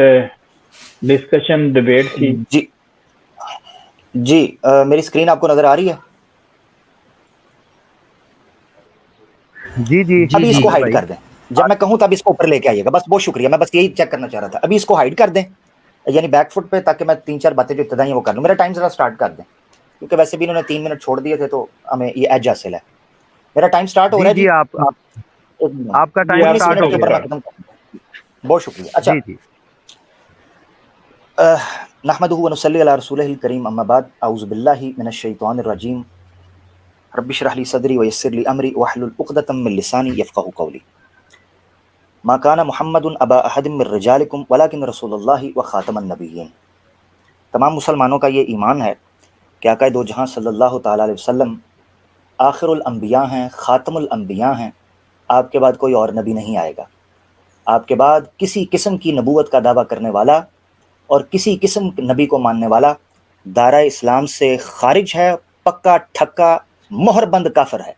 ڈسکشن ڈیبیٹ تھی. جی جی میری اسکرین آپ کو نظر آ رہی ہے؟ جی جی ابھی اس کو ہائڈ کر دیں، جب میں کہوں تب اس کو اوپر لے کے آئیے گا. بس بہت شکریہ، میں بس یہی چیک کرنا چاہ رہا تھا. ابھی اس کو ہائڈ کر دیں، یعنی بیک فٹ پہ، تاکہ میں 3-4 باتیں جو ابتدائی وہ کر لوں. میرا ٹائم ذرا سٹارٹ کر دیں، کیونکہ ویسے بھی انہوں نے 3 منٹ چھوڑ دیے تھے تو ہمیں یہ ایج حاصل ہے. میرا ٹائم سٹارٹ ہو رہا ہے جی آپ کا ٹائم سٹارٹ ہو گیا. بہت شکریہ. اچھا جی جی نحمدہ و نصلی علی رسولہ الکریم، اما بعد، اعوذ باللہ من الشیطان الرجیم، رب اشرح لی صدری ویسر لی امری واحلل عقدۃ من لسانی یفقہوا قولی. ما کان محمد ابا احد من رجالکم ولکن رسول اللہ وخاتم النبیین. تمام مسلمانوں کا یہ ایمان ہے کہ آقا دو جہاں صلی اللہ تعالیٰ علیہ وسلم آخر الانبیاء ہیں، خاتم الانبیاء ہیں. آپ کے بعد کوئی اور نبی نہیں آئے گا. آپ کے بعد کسی قسم کی نبوت کا دعویٰ کرنے والا اور کسی قسم نبی کو ماننے والا دائرہ اسلام سے خارج ہے، پکا ٹھکا مہر بند کافر ہے.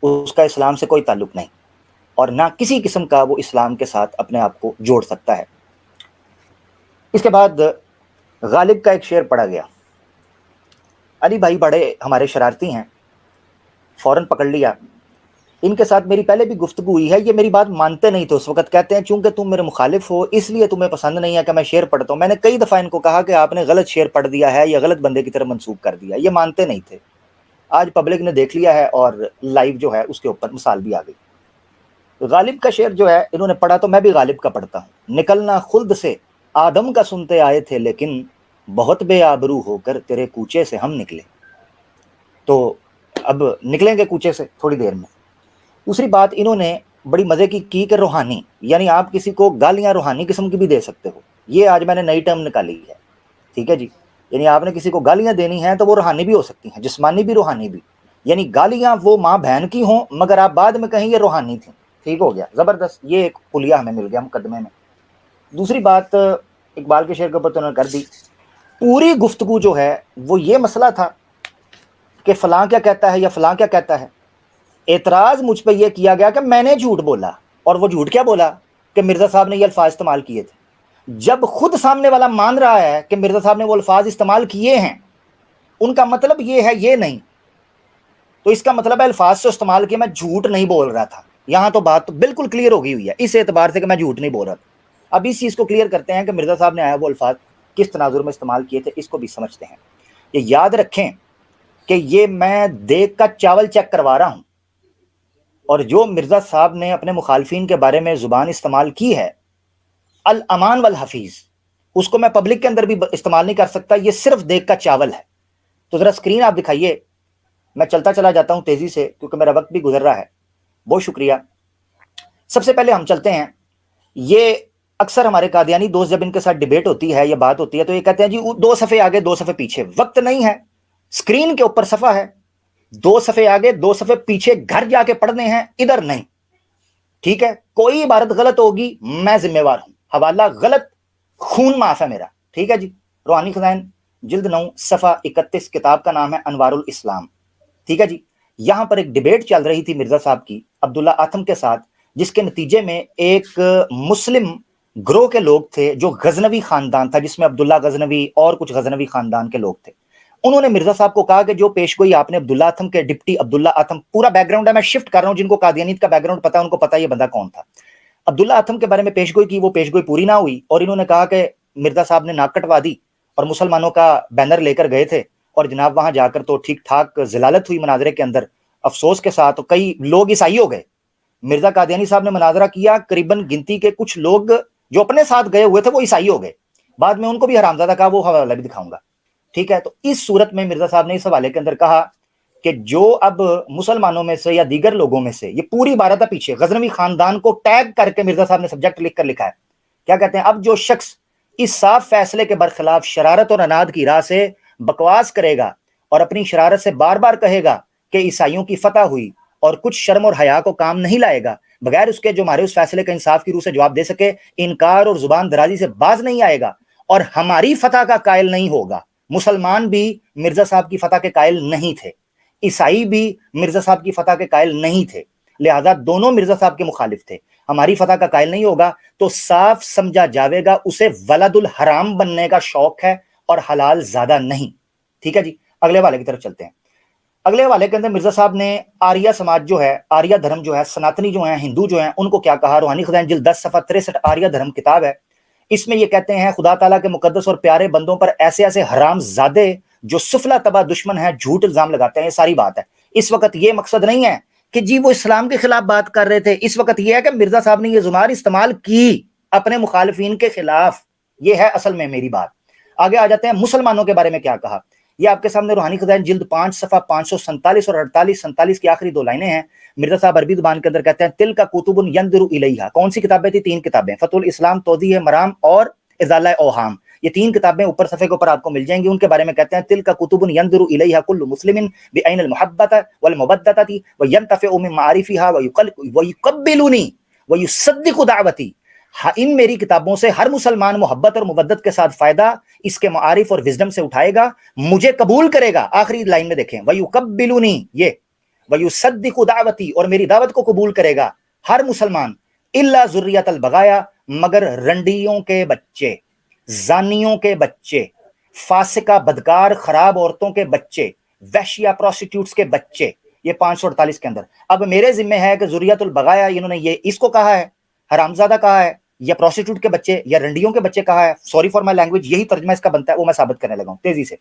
اس کا اسلام سے کوئی تعلق نہیں، اور نہ کسی قسم کا وہ اسلام کے ساتھ اپنے آپ کو جوڑ سکتا ہے. اس کے بعد غالب کا ایک شعر پڑھا گیا. علی بھائی بڑے ہمارے شرارتی ہیں، فوراً پکڑ لیا. ان کے ساتھ میری پہلے بھی گفتگو ہوئی ہے، یہ میری بات مانتے نہیں تھے اس وقت. کہتے ہیں چونکہ تم میرے مخالف ہو اس لیے تمہیں پسند نہیں ہے کہ میں شعر پڑھتا ہوں. میں نے کئی دفعہ ان کو کہا کہ آپ نے غلط شعر پڑھ دیا ہے یا غلط بندے کی طرف منسوب کر دیا. یہ مانتے نہیں تھے. آج پبلک نے دیکھ لیا ہے اور لائیو جو ہے اس کے اوپر مثال بھی آ گئی. غالب کا شعر جو ہے انہوں نے پڑھا تو میں بھی غالب کا پڑھتا ہوں. نکلنا خلد سے آدم کا سنتے آئے تھے لیکن بہت بے آبرو ہو کر تیرے کوچے سے ہم نکلے. تو اب نکلیں گے کوچے سے تھوڑی دیر میں. دوسری بات انہوں نے بڑی مزے کی کہ روحانی، یعنی آپ کسی کو گالیاں روحانی قسم کی بھی دے سکتے ہو. یہ آج میں نے نئی ٹرم نکالی ہے، ٹھیک ہے جی. یعنی آپ نے کسی کو گالیاں دینی ہیں تو وہ روحانی بھی ہو سکتی ہیں، جسمانی بھی روحانی بھی. یعنی گالیاں وہ ماں بہن کی ہوں مگر آپ بعد میں کہیں یہ روحانی تھیں. ٹھیک ہو گیا، زبردست. یہ ایک پلیا ہمیں مل گیا مقدمے میں. دوسری بات اقبال کے شعر کے اوپر تو انہوں نے کر دی. پوری گفتگو جو ہے وہ یہ مسئلہ تھا کہ فلاں کیا کہتا ہے یا فلاں کیا کہتا ہے. اعتراض مجھ پہ یہ کیا گیا کہ میں نے جھوٹ بولا. اور وہ جھوٹ کیا بولا؟ کہ مرزا صاحب نے یہ الفاظ استعمال کیے تھے. جب خود سامنے والا مان رہا ہے کہ مرزا صاحب نے وہ الفاظ استعمال کیے ہیں، ان کا مطلب یہ ہے یہ نہیں، تو اس کا مطلب ہے الفاظ سے استعمال کیا، میں جھوٹ نہیں بول رہا تھا. یہاں تو بات تو بالکل کلیئر ہو گئی ہوئی ہے اس اعتبار سے کہ میں جھوٹ نہیں بول رہا تھا. اب اس چیز کو کلیئر کرتے ہیں کہ مرزا صاحب نے آیا وہ الفاظ کس تناظر میں استعمال کیے تھے، اس کو بھی سمجھتے ہیں. یہ یاد رکھیں کہ یہ میں دیگ کا چاول چیک کروا رہا ہوں، اور جو مرزا صاحب نے اپنے مخالفین کے بارے میں زبان استعمال کی ہے الامان والحفیظ، اس کو میں پبلک کے اندر بھی استعمال نہیں کر سکتا. یہ صرف دیگ کا چاول ہے. تو ذرا اسکرین آپ دکھائیے. میں چلتا چلا جاتا ہوں تیزی سے کیونکہ میرا وقت بھی گزر رہا ہے. بہت شکریہ. سب سے پہلے ہم چلتے ہیں. یہ اکثر ہمارے قادیانی دوست جب ان کے ساتھ ڈیبیٹ ہوتی ہے یا بات ہوتی ہے تو یہ کہتے ہیں جی 2 صفحے آگے 2 صفحے پیچھے. وقت نہیں ہے، اسکرین کے اوپر صفحہ ہے، 2 صفحے آگے 2 صفحے پیچھے گھر جا کے پڑھنے ہیں، ادھر نہیں. ٹھیک ہے، کوئی عبارت غلط ہوگی میں ذمہ وار ہوں، حوالہ غلط خون معاف ہے میرا. ٹھیک ہے جی. روحانی خزائن جلد 9 صفحہ 31، کتاب کا نام ہے انوار الاسلام. ٹھیک ہے جی. یہاں پر ایک ڈیبیٹ چل رہی تھی مرزا صاحب کی عبداللہ آتم کے ساتھ، جس کے نتیجے میں ایک مسلم گروہ کے لوگ تھے جو غزنوی خاندان تھا، جس میں عبداللہ غزنوی اور کچھ غزنوی خاندان کے لوگ تھے. انہوں نے مرزا صاحب کو کہا کہ جو پیش گوئی آپ نے عبداللہ آتم کے ڈپٹی عبداللہ آتم، پورا بیک گراؤنڈ ہے میں شفٹ کر رہا ہوں، جن کو قادیانیت کا بیک گراؤنڈ پتا ہے ان کو پتا یہ بندہ کون تھا. عبداللہ آتم کے بارے میں پیش گوئی کی، وہ پیش گوئی پوری نہ ہوئی اور انہوں نے کہا کہ مرزا صاحب نے ناک کٹوا دی اور مسلمانوں کا بینر لے کر گئے تھے اور جناب وہاں جا کر تو ٹھیک ٹھاک ضلالت ہوئی مناظرے کے اندر. افسوس کے ساتھ کئی لوگ عیسائی ہو گئے. مرزا قادیانی صاحب نے مناظرہ کیا، قریباً گنتی کے کچھ لوگ جو اپنے ساتھ گئے ہوئے تھے وہ عیسائی ہو گئے. بعد میں ان کو بھی حرامزادہ کہا، وہ حوالہ بھی دکھاؤں گا. ٹھیک ہے. تو اس صورت میں مرزا صاحب نے اس حوالے کے اندر کہا کہ جو اب مسلمانوں میں سے یا دیگر لوگوں میں سے، یہ پوری عبارت ہے پیچھے، غزنوی خاندان کو ٹیگ کر کے مرزا صاحب نے سبجیکٹ لکھ کر لکھا ہے. کیا کہتے ہیں؟ اب جو شخص اس صاف فیصلے کے برخلاف شرارت اور اناد کی راہ سے بکواس کرے گا اور اپنی شرارت سے بار بار کہے گا کہ عیسائیوں کی فتح ہوئی اور کچھ شرم اور حیا کو کام نہیں لائے گا، بغیر اس کے جو ہمارے اس فیصلے کا انصاف کی روح سے جواب دے سکے، انکار اور زبان درازی سے باز نہیں آئے گا اور ہماری فتح کا قائل نہیں ہوگا. مسلمان بھی مرزا صاحب کی فتح کے قائل نہیں تھے، عیسائی بھی مرزا صاحب کی فتح کے قائل نہیں تھے، لہذا دونوں مرزا صاحب کے مخالف تھے. ہماری فتح کا قائل نہیں ہوگا تو صاف سمجھا جاوے گا اسے ولد الحرام بننے کا شوق ہے اور حلال زیادہ نہیں. ٹھیک ہے جی. اگلے والے کی طرف چلتے ہیں. اگلے والے کے اندر مرزا صاحب نے آریہ سماج جو ہے، آریہ دھرم جو ہے، سناتنی جو ہیں، ہندو جو ہیں، ان کو کیا کہا. روحانی خزائن جلد 10 صفحہ 63 آریہ دھرم کتاب ہے. اس میں یہ کہتے ہیں خدا تعالیٰ کے مقدس اور پیارے بندوں پر ایسے ایسے حرام زادے جو سفلا تبا دشمن ہیں جھوٹ الزام لگاتے ہیں. یہ ساری بات ہے. اس وقت یہ مقصد نہیں ہے کہ جی وہ اسلام کے خلاف بات کر رہے تھے، اس وقت یہ ہے کہ مرزا صاحب نے یہ زمار استعمال کی اپنے مخالفین کے خلاف. یہ ہے اصل میں میری بات. آگے آ جاتے ہیں. مسلمانوں کے بارے میں کیا کہا، یہ آپ کے سامنے روحانی خزائن جلد 5 صفحہ 547 اور 48-47 کی آخری 2 لائنیں ہیں. مرزا صاحب عربی زبان کے اندر کہتے ہیں تل کا کتب ینظر الیہا. کون سی کتابیں تھی؟ 3 کتابیں، فتح الاسلام، توضیح مرام اور ازالہ اوہام. یہ 3 کتابیں اوپر صفحے کے اوپر آپ کو مل جائیں گی. ان کے بارے میں کہتے ہیں تل کا کتب ینظر الیہا کل مسلم بعین المحبۃ والمودۃ وینتفع من معارفها ویقبلنی ویصدق دعوتی. ان میری کتابوں سے ہر مسلمان محبت اور مودت کے ساتھ فائدہ اس کے معارف اور وزڈم سے اٹھائے گا، مجھے قبول کرے گا. آخری لائن میں دیکھیں ویقبلنی، یہ ویصدق دعوتی، اور میری دعوت کو قبول کرے گا ہر مسلمان، الا ذریۃ البغایا، مگر رنڈیوں کے بچے، زانیوں کے بچے، فاسقہ بدکار خراب عورتوں کے بچے، وحشیہ پروسٹیٹیوٹس کے بچے. یہ 548 کے اندر. اب میرے ذمہ ہے کہ ذریۃ البغایا انہوں نے یہ اس کو کہا ہے، حرامزادہ کہا ہے، یا پروسٹیٹیوٹ کے بچے یا رنڈیوں کے بچے کہا ہے. سوری فار مائی لینگویج، یہی ترجمہ اس کا بنتا ہے، وہ میں ثابت کرنے لگا ہوں تیزی سے.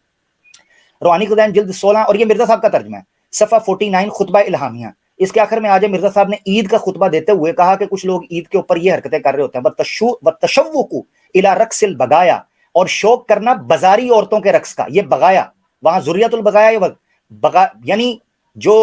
روحانی خزائن جلد 16 اور یہ مرزا صاحب کا ترجمہ ہے، صفحہ 49 خطبہ الہامیہ. اس کے آخر میں آج مرزا صاحب نے عید کا خطبہ دیتے ہوئے کہا کہ کچھ لوگ عید کے اوپر یہ حرکتیں کر رہے ہوتے ہیں, وَالتَّشَوُّقُ إِلَى رَقْصِ الْبَغَايَا, اور شوق کرنا بازاری عورتوں کے رقص کا. یہ بغایا وہاں ذریت البغایا یعنی جو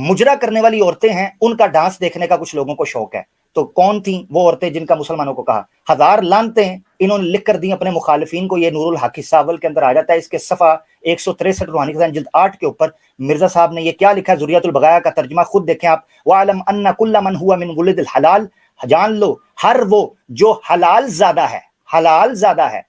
مجرا کرنے والی عورتیں ہیں ان کا ڈانس دیکھنے کا کچھ لوگوں کو شوق ہے. تو کون تھیں وہ عورتیں جن کا مسلمانوں کو کہا؟ ہزار لعنتیں انہوں نے لکھ کر دی اپنے مخالفین کو. یہ نور الحق ساول کے اندر آ جاتا ہے, اس کے صفحہ 163 روحانی خزانہ جلد 8 کے اوپر مرزا صاحب نے یہ کیا لکھا ہے, ذریت البغایا کا ترجمہ خود دیکھیں آپ. وَعَلَمْ أَنَّ كُلَّ مَنْ هُوَ مِنْ وُلِدِ الْحَلَال, جان لو ہر وہ جو حلال زادہ ہے, حلال زادہ ہے,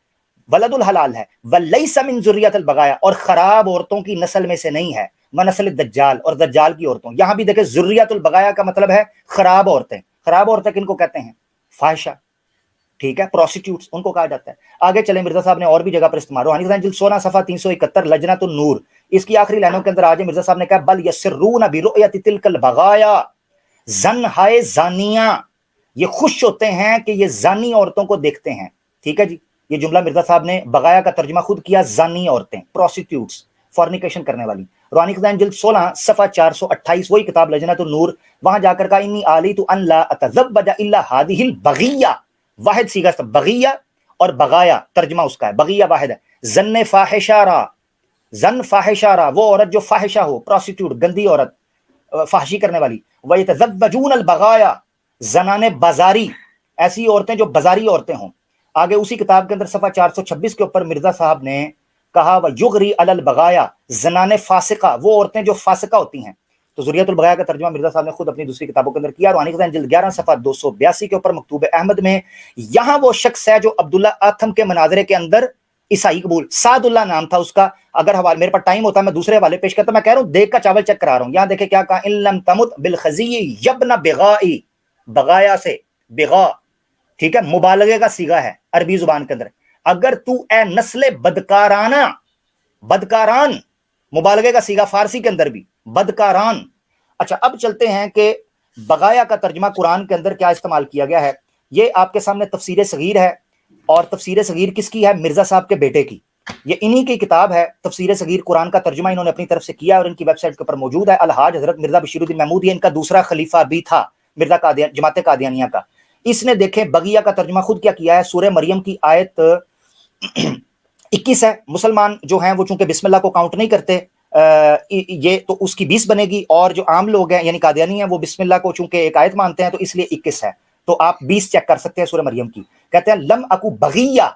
ولد الحلال ہے, وَلَيْسَ مِنْ ذُرِّيَّةِ الْبَغَايَا, اور خراب عورتوں کی نسل میں سے نہیں ہے, نسل الدجال, اور دجال کی عورتوں. یہاں بھی دیکھیں ذریت البغایا کا مطلب ہے خراب عورتیں. خراب عورتیں کن کو کہتے ہیں؟ فاحشہ, ٹھیک ہے, پروسٹیٹیوٹس ان کو کہا جاتا ہے. آگے چلیں, مرزا صاحب نے اور بھی جگہ پر استعمال, روحانی خزانہ جلد 16 صفحہ 371 لجنۃ النور, اس کی آخری لائنوں کے اندر آج مرزا صاحب نے کہا بل یسرون برؤیت تلک البغایا, زن ہائے زانیاں, یہ خوش ہوتے ہیں کہ یہ زانی عورتوں کو دیکھتے ہیں. ٹھیک ہے جی, یہ جملہ مرزا صاحب نے بغایا کا ترجمہ خود کیا زانی عورتیں, پروسٹیٹیوٹس, فورنیکیشن کرنے والی. روحانی خزانہ جلد 16 صفحہ 428 وہی کتاب لجنۃ النور, وہاں جا کر کہا انی آلیت ان لا اتزوج الا هذه البغیہ, واحد صیغہ بغیہ اور بغایا ترجمہ اس کا ہے, بغیہ واحد ہے. زن فاحشہ را, زن فاحشہ را, وہ عورت جو فاحشہ ہو, پروسٹیٹیوٹ, گندی عورت, فحشی کرنے والی. وَيَتَزَوَّجُونَ الْبَغَايَا, زنان بازاری, ایسی عورتیں جو بازاری عورتیں ہوں. آگے اسی کتاب کے اندر صفحہ 426 کے اوپر مرزا صاحب نے کہا وَيُغْرِي عَلَى الْبَغَايَا, زنان فاسقہ, وہ عورتیں جو فاسقہ ہوتی ہیں. تو ذریت البغایا کا ترجمہ مرزا صاحب نے خود اپنی دوسری کتابوں کے اندر کیا. روحانی خزانہ جلد 11 صفحہ 282 کے اوپر مکتوب احمد میں, یہاں وہ شخص ہے جو عبداللہ آتھم کے مناظرے کے اندر عیسائی قبول, سعد اللہ نام تھا اس کا. اگر حوالے میرے پاس ٹائم ہوتا ہے میں دوسرے حوالے پیش کرتا, میں کہہ رہا ہوں دیکھ کا چاول چیک کرا رہا ہوں. یہاں دیکھیں کیا کہا, ان لم تمت بالخزی یبن بغائی, بغایا سے بغا, ٹھیک ہے, مبالغے کا صیغہ ہے عربی زبان کے اندر. اگر تو اے نسل بدکارانہ, بدکاران مبالغے کا صیغہ فارسی کے اندر بھی بدکاران. اچھا اب چلتے ہیں کہ بغایا کا ترجمہ قرآن کے اندر کیا استعمال کیا گیا ہے. یہ آپ کے سامنے تفسیر صغیر ہے, اور تفسیر صغیر کس کی ہے؟ مرزا صاحب کے بیٹے کی. یہ انہی کی کتاب ہے تفسیر صغیر, قرآن کا ترجمہ انہوں نے اپنی طرف سے کیا اور ان کی ویب سائٹ کے اوپر موجود ہے. الحاج حضرت مرزا بشیر الدین محمود, یہ ان کا دوسرا خلیفہ بھی تھا مرزا جماعت قادیانیہ کا. اس نے دیکھیں بغیہ کا ترجمہ خود کیا کیا ہے, سورہ مریم کی آیت 21 ہے. مسلمان جو ہیں وہ چونکہ بسم اللہ کو کاؤنٹ نہیں کرتے, یہ تو اس کی 20 بنے گی, اور جو عام لوگ ہیں یعنی قادیانی ہیں وہ بسم اللہ کو چونکہ ایک آیت مانتے ہیں تو اس لیے 21 ہے. تو آپ 20 چیک کر سکتے ہیں سورہ مریم کی. کہتے ہیں لم اکو بغیہ,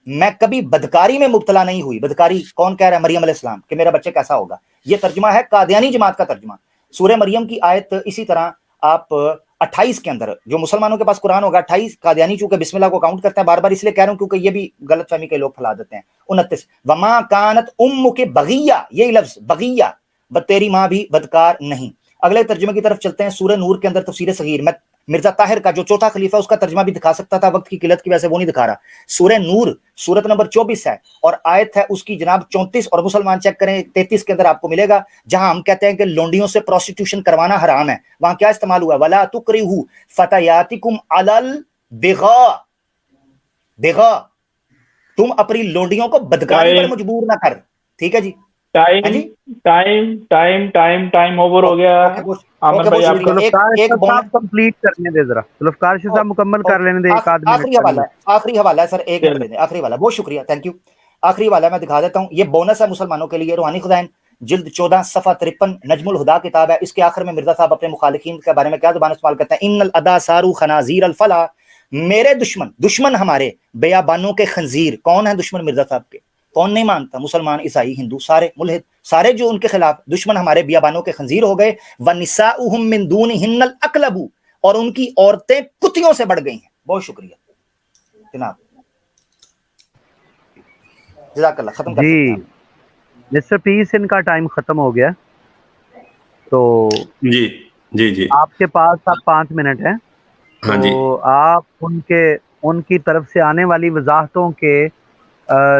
میں کبھی بدکاری میں مبتلا نہیں ہوئی. بدکاری کون کہہ رہا ہے؟ مریم علیہ السلام, کہ میرا بچہ کیسا ہوگا. یہ ترجمہ ہے قادیانی جماعت کا ترجمہ. سورہ مریم کی آیت اسی طرح آپ 28 کے اندر, جو مسلمانوں کے پاس قرآن ہوگا 28, قادیانی چونکہ بسم اللہ کو کاؤنٹ کرتے ہیں, بار بار اس لیے کہہ رہا ہوں کیونکہ یہ بھی غلط فہمی کے لوگ پھیلا دیتے ہیں. 29 وما کانت امک بغیہ, یہی لفظ بغیہ, تیری ماں بھی بدکار نہیں. اگلے ترجمے کی طرف چلتے ہیں. سورہ نور کے اندر تفسیر صغیر, میں مرزا طاہر کا جو چوتھا خلیفہ اس کا ترجمہ بھی دکھا سکتا تھا, وقت کی قلت کی وجہ سے وہ نہیں دکھا رہا. سورہ نور سورت نمبر 24 ہے اور آیت ہے اس کی جناب 34, اور مسلمان چیک کریں 33 کے اندر آپ کو ملے گا, جہاں ہم کہتے ہیں کہ لونڈیوں سے پروسٹیٹیوشن کروانا حرام ہے. وہاں کیا استعمال ہوا, ولا تکرہوا فتیاتکم علی البغاء, بغاء, تم اپنی لونڈیوں کو بدکاری پر مجبور نہ کر. ٹھیک ہے جی, ٹائم اوور ہو گیا. عامر بھائی آپ کمپلیٹ کرنے دے ذرا, ذوالفقار شاہ صاحب مکمل کر لینے دے. ایک آخری حوالہ ہے سر, ایک منٹ دے دیں, آخری حوالہ. بہت شکریہ, تھینک یو. آخری حوالہ میں دکھا دیتا ہوں, یہ بونس ہے مسلمانوں کے لیے. روحانی خزائن جلد 14 صفحہ 53 نجم الہدا کتاب ہے. اس کے آخر میں مرزا صاحب اپنے مخالفین کے بارے میں کیا زبان استعمال کرتے ہیں, ان الادا سارو خنازیر الفلا, میرے دشمن ہمارے بیابانوں کے خنزیر. کون ہے دشمن مرزا صاحب کے؟ کون نہیں مانتا؟ مسلمان, عیسائی, ہندو, سارے ملحد, سارے جو ان کے خلاف دشمن ہمارے بیابانوں کے خنزیر ہو گئے. وَنِسَاؤُهُم مِّن دُونِهِنَّ الْأَقْلَبُ, اور ان کی عورتیں کتیوں سے بڑھ گئی ہیں. بہت شکریہ جناب, جزاک اللہ. ختم کر سکتے ہیں مسٹر پیس, ان کا ٹائم ختم ہو گیا, تو جی جی جی آپ کے پاس اب 5 منٹ ہیں. ہاں جی, تو آپ ان کی طرف سے آنے والی وضاحتوں کے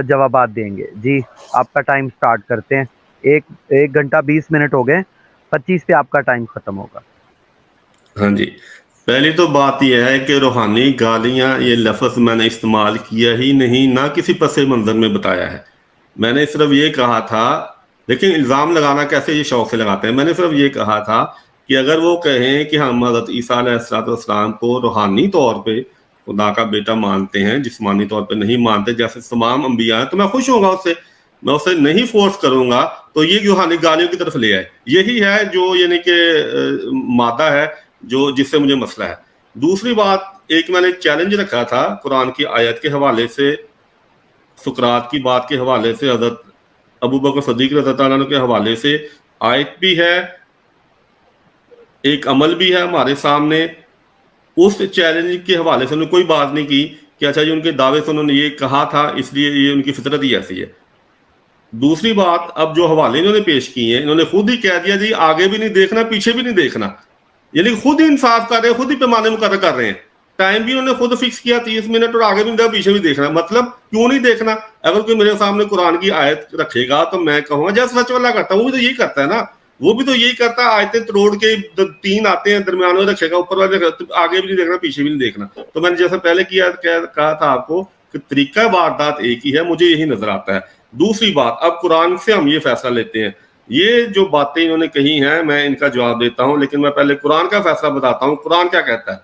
جوابات دیں گے. جی آپ کا ٹائم سٹارٹ کرتے ہیں. 1 گھنٹہ 20 منٹ ہو گئے, 25 پہ آپ کا ٹائم ختم ہوگا. ہاں جی. پہلی تو بات یہ ہے کہ روحانی گالیاں, یہ لفظ میں نے استعمال کیا ہی نہیں, نہ کسی پس منظر میں بتایا ہے. میں نے صرف یہ کہا تھا لیکن الزام لگانا کیسے یہ شوق سے لگاتے ہیں. میں نے صرف یہ کہا تھا کہ اگر وہ کہیں کہ ہم حضرت عیسیٰ علیہ السلام کو روحانی طور پہ خدا کا بیٹا مانتے ہیں، جسمانی طور پہ نہیں مانتے جیسے تمام انبیاء ہیں، تو میں خوش ہوں گا اس سے، میں اسے نہیں فورس کروں گا. تو یہ روحانی گالیوں کی طرف لے آئے، یہی ہے جو یعنی کہ مادہ ہے جو جس سے مجھے مسئلہ ہے. دوسری بات، ایک میں نے چیلنج رکھا تھا قرآن کی آیت کے حوالے سے، سقراط کی بات کے حوالے سے، حضرت ابو بکر صدیق رضی اللہ عنہ کے حوالے سے. آیت بھی ہے، ایک عمل بھی ہے ہمارے سامنے. اس چیلنج کے حوالے سے انہوں نے کوئی بات نہیں کی کہ اچھا جی ان کے دعوے سے انہوں نے یہ کہا تھا اس لیے یہ ان کی فطرت ہی ایسی ہے. دوسری بات، اب جو حوالے انہوں نے پیش کیے ہیں، انہوں نے خود ہی کہہ دیا جی آگے بھی نہیں دیکھنا پیچھے بھی نہیں دیکھنا، یعنی خود ہی انصاف کر رہے ہیں، خود ہی پیمانے مقرر کر رہے ہیں. ٹائم بھی انہوں نے خود فکس کیا 30 منٹ، اور آگے بھی نہیں پیچھے بھی دیکھنا. مطلب کیوں نہیں دیکھنا؟ اگر کوئی میرے سامنے قرآن کی آیت رکھے گا تو میں کہوں گا جیسے سچ والا کرتا ہے، وہ بھی تو یہی کرتا ہے نا، وہ بھی تو یہی کرتا ہے. آیتیں توڑ کے 3 آتے ہیں، درمیان میں رکھے گا، اوپر والے آگے بھی نہیں دیکھنا پیچھے بھی نہیں دیکھنا. تو میں نے جیسے پہلے کہا تھا آپ کو کہ طریقہ واردات ایک ہی ہے، مجھے یہی نظر آتا ہے. دوسری بات، اب قرآن سے ہم یہ فیصلہ لیتے ہیں. یہ جو باتیں انہوں نے کہی ہیں میں ان کا جواب دیتا ہوں، لیکن میں پہلے قرآن کا فیصلہ بتاتا ہوں. قرآن کیا کہتا ہے؟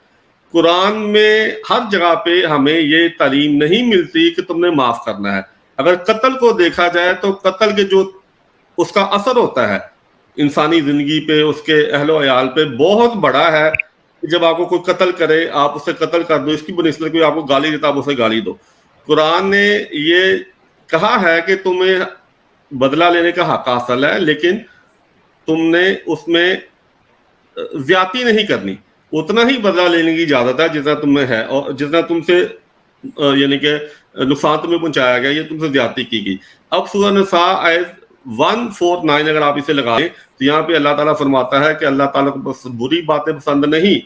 قرآن میں ہر جگہ پہ ہمیں یہ تعلیم نہیں ملتی کہ تم نے معاف کرنا ہے. اگر قتل کو دیکھا جائے تو قتل کے جو اس کا اثر ہوتا ہے انسانی زندگی پہ، اس کے اہل و عیال پہ بہت بڑا ہے. جب آپ کو کوئی قتل کرے آپ اسے قتل کر دو، اس کی بنسبت کوئی آپ کو گالی دیتا آپ اسے گالی دو. قرآن نے یہ کہا ہے کہ تمہیں بدلہ لینے کا حق حاصل ہے، لیکن تم نے اس میں زیادتی نہیں کرنی. اتنا ہی بدلہ لینے کی اجازت ہے جتنا تم میں ہے، اور جتنا تم سے یعنی کہ نقصان تمہیں پہنچایا گیا، یہ تم سے زیادتی کی گئی. اب سورہ نساء آیت 149 اگر آپ اسے لگائیں تو یہاں پہ اللہ تعالیٰ فرماتا ہے کہ اللہ تعالیٰ کو بس بری باتیں پسند نہیں.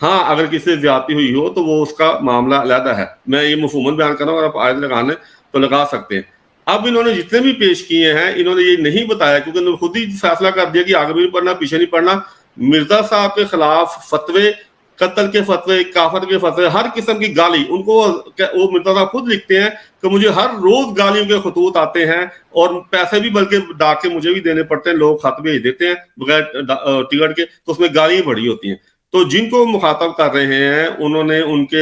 ہاں اگر کسی سے زیادتی ہوئی ہو تو وہ اس کا معاملہ علیحدہ ہے. میں یہ مفہوماً بیان کر رہا ہوں، اگر آپ آیت لگانے تو لگا سکتے ہیں. اب انہوں نے جتنے بھی پیش کیے ہیں انہوں نے یہ نہیں بتایا، کیونکہ انہوں نے خود ہی فیصلہ کر دیا کہ آگے بھی نہیں پڑھنا پیچھے نہیں پڑھنا. مرزا صاحب کے خلاف فتوے، قتل کے فتوے، کافر کے فتوے، ہر قسم کی گالی ان کو، وہ مرزا صاحب خود لکھتے ہیں کہ مجھے ہر روز گالیوں کے خطوط آتے ہیں، اور پیسے بھی بلکہ ڈاک کے مجھے بھی دینے پڑتے ہیں. لوگ خط بھیج دیتے ہیں بغیر ٹکٹ کے، تو اس میں گالیاں بڑی ہوتی ہیں. تو جن کو مخاطب کر رہے ہیں انہوں نے ان کے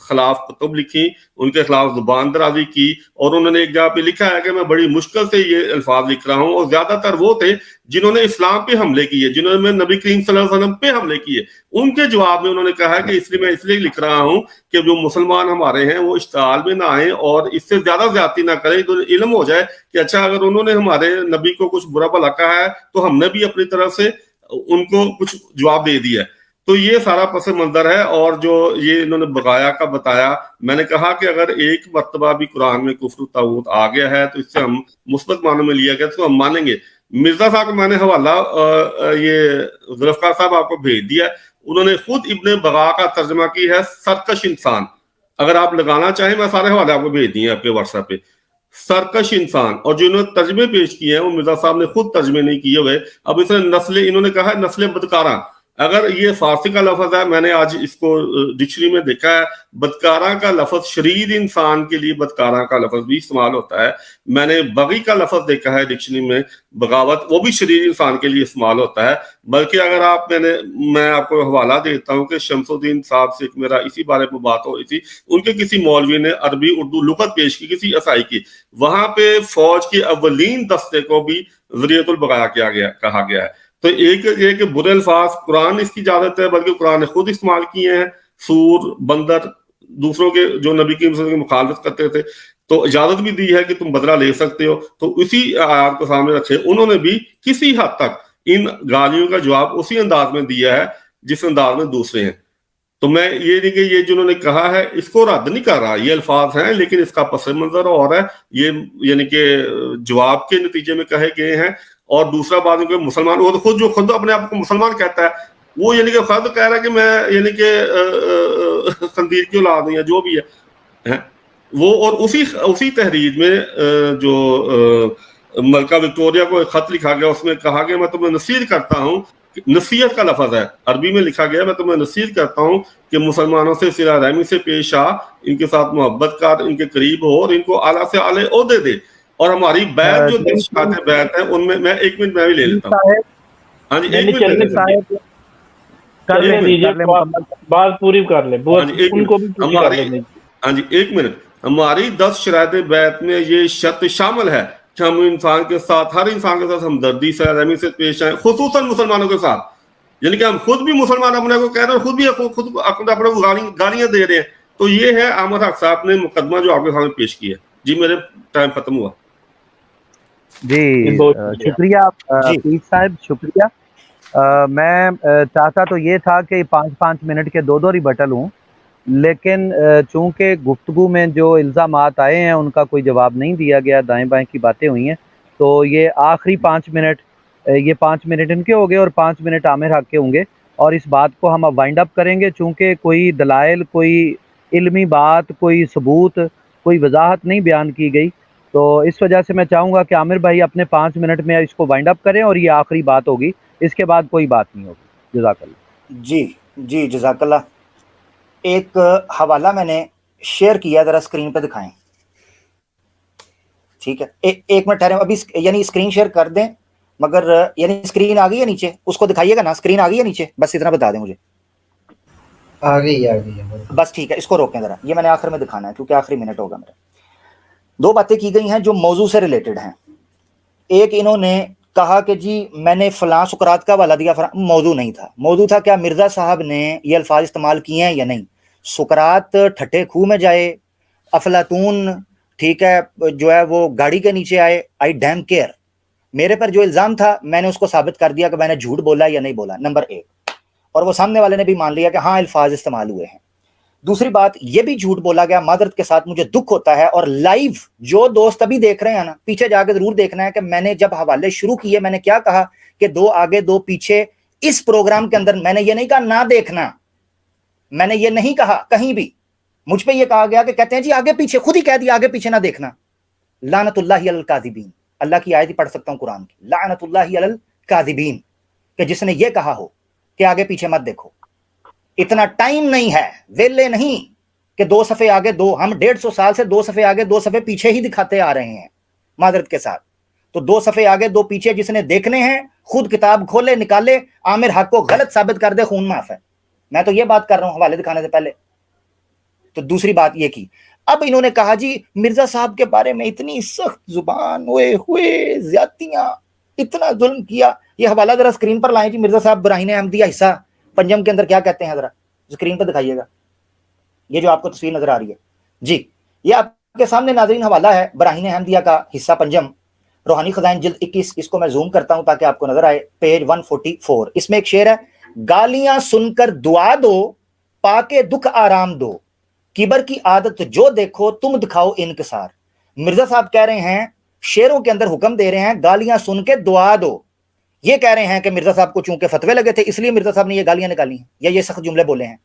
خلاف کتب لکھی، ان کے خلاف زبان درازی کی، اور انہوں نے ایک جگہ پہ لکھا ہے کہ میں بڑی مشکل سے یہ الفاظ لکھ رہا ہوں. اور زیادہ تر وہ تھے جنہوں نے اسلام پہ حملے کیے، جنہوں نے نبی کریم صلی اللہ علیہ وسلم پہ حملے کیے. ان کے جواب میں انہوں نے کہا کہ اس لیے میں اس لیے لکھ رہا ہوں کہ جو مسلمان ہمارے ہیں وہ اشتعال میں نہ آئیں اور اس سے زیادہ زیادتی نہ کریں، تو علم ہو جائے کہ اچھا اگر انہوں نے ہمارے نبی کو کچھ برا بھلا کہا ہے تو ہم نے بھی اپنی طرف سے ان کو کچھ جواب دے دیا. تو یہ سارا پس منظر ہے. اور جو یہ انہوں نے بغایا کا بتایا، میں نے کہا کہ اگر ایک مرتبہ بھی قرآن میں کفر و طاغوت آ گیا ہے تو اس سے ہم مثبت معنوں میں لیا گیا تو ہم مانیں گے. مرزا صاحب کو میں نے حوالہ یہ ذوالفقار صاحب آپ کو بھیج دیا، انہوں نے خود ابن بغا کا ترجمہ کی ہے، سرکش انسان. اگر آپ لگانا چاہیں میں سارے حوالے آپ کو بھیج دیے آپ کے واٹس ایپ پہ. سرکش انسان، اور جو انہوں نے ترجمے پیش کیے ہیں وہ مرزا صاحب نے خود ترجمے نہیں کیے ہوئے. اب اس نے انہوں نے کہا ہے نسل بدکاراں. اگر یہ فارسی کا لفظ ہے، میں نے آج اس کو ڈکشنری میں دیکھا ہے، بدکاراں کا لفظ شریر انسان کے لیے بدکاراں کا لفظ بھی استعمال ہوتا ہے. میں نے بغی کا لفظ دیکھا ہے ڈکشنری میں، بغاوت، وہ بھی شریر انسان کے لیے استعمال ہوتا ہے. بلکہ اگر آپ میں آپ کو حوالہ دیتا ہوں کہ شمس الدین صاحب سے میرا اسی بارے میں بات ہو رہی تھی، ان کے کسی مولوی نے عربی اردو لغت پیش کی کسی عیسائی کی، وہاں پہ فوج کے اولین دستے کو بھی ذریعۃ البغایا کہا گیا ہے. تو ایک یہ کہ برے الفاظ قرآن اس کی اجازت ہے، بلکہ قرآن نے خود استعمال کیے ہیں. سور، بندر، دوسروں کے جو نبی کی مخالفت کرتے تھے تو اجازت بھی دی ہے کہ تم بدلہ لے سکتے ہو. تو اسی آیات کو سامنے رکھے انہوں نے بھی کسی حد تک ان گالیوں کا جواب اسی انداز میں دیا ہے جس انداز میں دوسرے ہیں. تو میں یہ نہیں کہ یہ جنہوں نے کہا ہے اس کو رد نہیں کر رہا، یہ الفاظ ہیں لیکن اس کا پس منظر اور ہے، یہ یعنی کہ جواب کے نتیجے میں کہے گئے ہیں. اور دوسرا بات کہ مسلمان، وہ خود جو خود اپنے آپ کو مسلمان کہتا ہے، وہ یعنی کہ خود کہہ رہا ہے کہ میں یعنی کہ خنزیر کی اولاد ہوں یا جو بھی ہے وہ. اور اسی تحریر میں جو ملکہ وکٹوریہ کو ایک خط لکھا گیا، اس میں کہا گیا میں تمہیں نصیحت کرتا ہوں، نصیحت کا لفظ ہے عربی میں لکھا گیا، میں تمہیں نصیحت کرتا ہوں کہ مسلمانوں سے صلہ رحمی سے پیش آ، ان کے ساتھ محبت کر، ان کے قریب ہو اور ان کو اعلیٰ سے اعلیٰ عہدے دے. اور ہماری بیعت جو نہیں 10 شرائط بیعت ہے ان میں میں 1 منٹ میں بھی لے لیتا ہوں. صاحب ہاں جی نہیں 1 نہیں، منٹ چلنے میں لے لیتا ہوں. صاحب کر چلنے لیں دیجیے، کر لیں مکمل. بات پوری کر لیں، ہاں جی 1 ان منٹ کو بھی پوری کر ہماری لیں. ہاں جی 1 منٹ ہماری 10 شرائط بیعت میں یہ شرط شامل ہے کہ ہم انسان کے ساتھ ہر انسان کے ساتھ ہمدردی سے رحمی سے پیش آئیں، خصوصاً مسلمانوں کے ساتھ. یعنی کہ ہم خود بھی مسلمان اپنے کو کہہ رہے ہیں، خود بھی خود اپنے کو گالیاں دے رہے ہیں. تو یہ ہے احمد حق صاحب نے مقدمہ جو آپ کے سامنے پیش کیا ہے. جی میرے ٹائم ختم ہوا. جی بہت شکریہ. شکریہ جی پیر صاحب، شکریہ. میں چاہتا تو یہ تھا کہ 5 منٹ کے دو ریبٹل ہوں، لیکن چونکہ گفتگو میں جو الزامات آئے ہیں ان کا کوئی جواب نہیں دیا گیا، دائیں بائیں کی باتیں ہوئی ہیں، تو یہ آخری 5 منٹ، یہ 5 منٹ ان کے ہو گئے اور 5 منٹ عامر حق کے ہوں گے، اور اس بات کو ہم اب وائنڈ اپ کریں گے. چونکہ کوئی دلائل، کوئی علمی بات، کوئی ثبوت، کوئی وضاحت نہیں بیان کی گئی، تو اس وجہ سے میں چاہوں گا کہ عامر بھائی اپنے 5 منٹ میں اس کو وائنڈ اپ کریں، اور یہ آخری بات ہوگی، اس کے بعد کوئی بات نہیں ہوگی. جزاک اللہ. جی جی جزاک اللہ. ایک حوالہ میں نے شیئر کیا، ذرا اسکرین پہ دکھائیں. ٹھیک ہے 1 منٹ ٹھہریں ابھی، یعنی اسکرین شیئر کر دیں، مگر یعنی اسکرین آ گئی ہے نیچے، اس کو دکھائیے گا نا، اسکرین آ گئی ہے نیچے، بس اتنا بتا دیں مجھے. آ گئی ہے. بس ٹھیک ہے، اس کو روکیں ذرا، یہ میں نے آخر میں دکھانا ہے کیونکہ آخری منٹ ہوگا میرا. 2 باتیں کی گئی ہیں جو موضوع سے ریلیٹڈ ہیں. ایک انہوں نے کہا کہ جی میں نے فلاں سقراط کا حوالہ دیا، موضوع نہیں تھا. موضوع تھا کیا مرزا صاحب نے یہ الفاظ استعمال کیے ہیں یا نہیں. سقراط ٹھٹے کھو میں جائے، افلاطون ٹھیک ہے جو ہے وہ گاڑی کے نیچے آئے، آئی ڈیم کیئر. میرے پر جو الزام تھا میں نے اس کو ثابت کر دیا کہ میں نے جھوٹ بولا یا نہیں بولا، نمبر 1. اور وہ سامنے والے نے بھی مان لیا کہ ہاں الفاظ استعمال ہوئے ہیں. دوسری بات، یہ بھی جھوٹ بولا گیا، معذرت کے ساتھ مجھے دکھ ہوتا ہے. اور لائیو جو دوست ابھی دیکھ رہے ہیں نا، پیچھے جا کے ضرور دیکھنا ہے کہ میں نے جب حوالے شروع کیے میں نے کیا کہا کہ 2 آگے 2 پیچھے. اس پروگرام کے اندر میں نے یہ نہیں کہا نہ دیکھنا، میں نے یہ نہیں کہا کہیں بھی. مجھ پہ یہ کہا گیا کہ کہتے ہیں جی آگے پیچھے، خود ہی کہہ دیا آگے پیچھے نہ دیکھنا. لعنت اللہ علی الکاذبین، اللہ کی آیت ہی پڑھ سکتا ہوں قرآن کی، لعنت اللہ علی الکاذبین، کہ جس نے یہ کہا ہو کہ آگے پیچھے مت دیکھو. اتنا ٹائم نہیں ہے، ویلے نہیں کہ 2 صفحے آگے 2، ہم 150 سال سے 2 صفحے آگے 2 صفحے پیچھے ہی دکھاتے آ رہے ہیں معذرت کے ساتھ. تو 2 صفحے آگے 2 پیچھے جس نے دیکھنے ہیں خود کتاب کھولے، نکالے، عامر حق کو غلط ثابت کر دے، خون معاف ہے. میں تو یہ بات کر رہا ہوں حوالے دکھانے سے پہلے. تو دوسری بات یہ کی، اب انہوں نے کہا جی مرزا صاحب کے بارے میں اتنی سخت زبان، ہوئے زیادتیاں، اتنا ظلم کیا. یہ حوالہ ذرا اسکرین پر لائیں جی، مرزا صاحب براہین احمدیہ حصہ پنجم کے اندر کیا کہتے ہیں، ذرا اسکرین پہ دکھائیے گا. یہ جو آپ کو تصویر نظر آ رہی ہے جی، یہ آپ کے سامنے ناظرین حوالہ ہے براہین احمدیہ کا حصہ پنجم، روحانی خزائن جلد 21. اس کو میں زوم کرتا ہوں تاکہ آپ کو نظر آئے، پیج 144. اس میں ایک شعر ہے، گالیاں سن کر دعا دو، پاکے دکھ آرام دو، کبر کی عادت جو دیکھو تم دکھاؤ انکسار. مرزا صاحب کہہ رہے ہیں، شعروں کے اندر حکم دے رہے ہیں گالیاں سن کے دعا دو. یہ کہہ رہے ہیں کہ مرزا صاحب کو چونکہ فتوے لگے تھے اس لیے مرزا صاحب نے یہ گالیاں نکالی ہیں یا یہ سخت جملے بولے ہیں.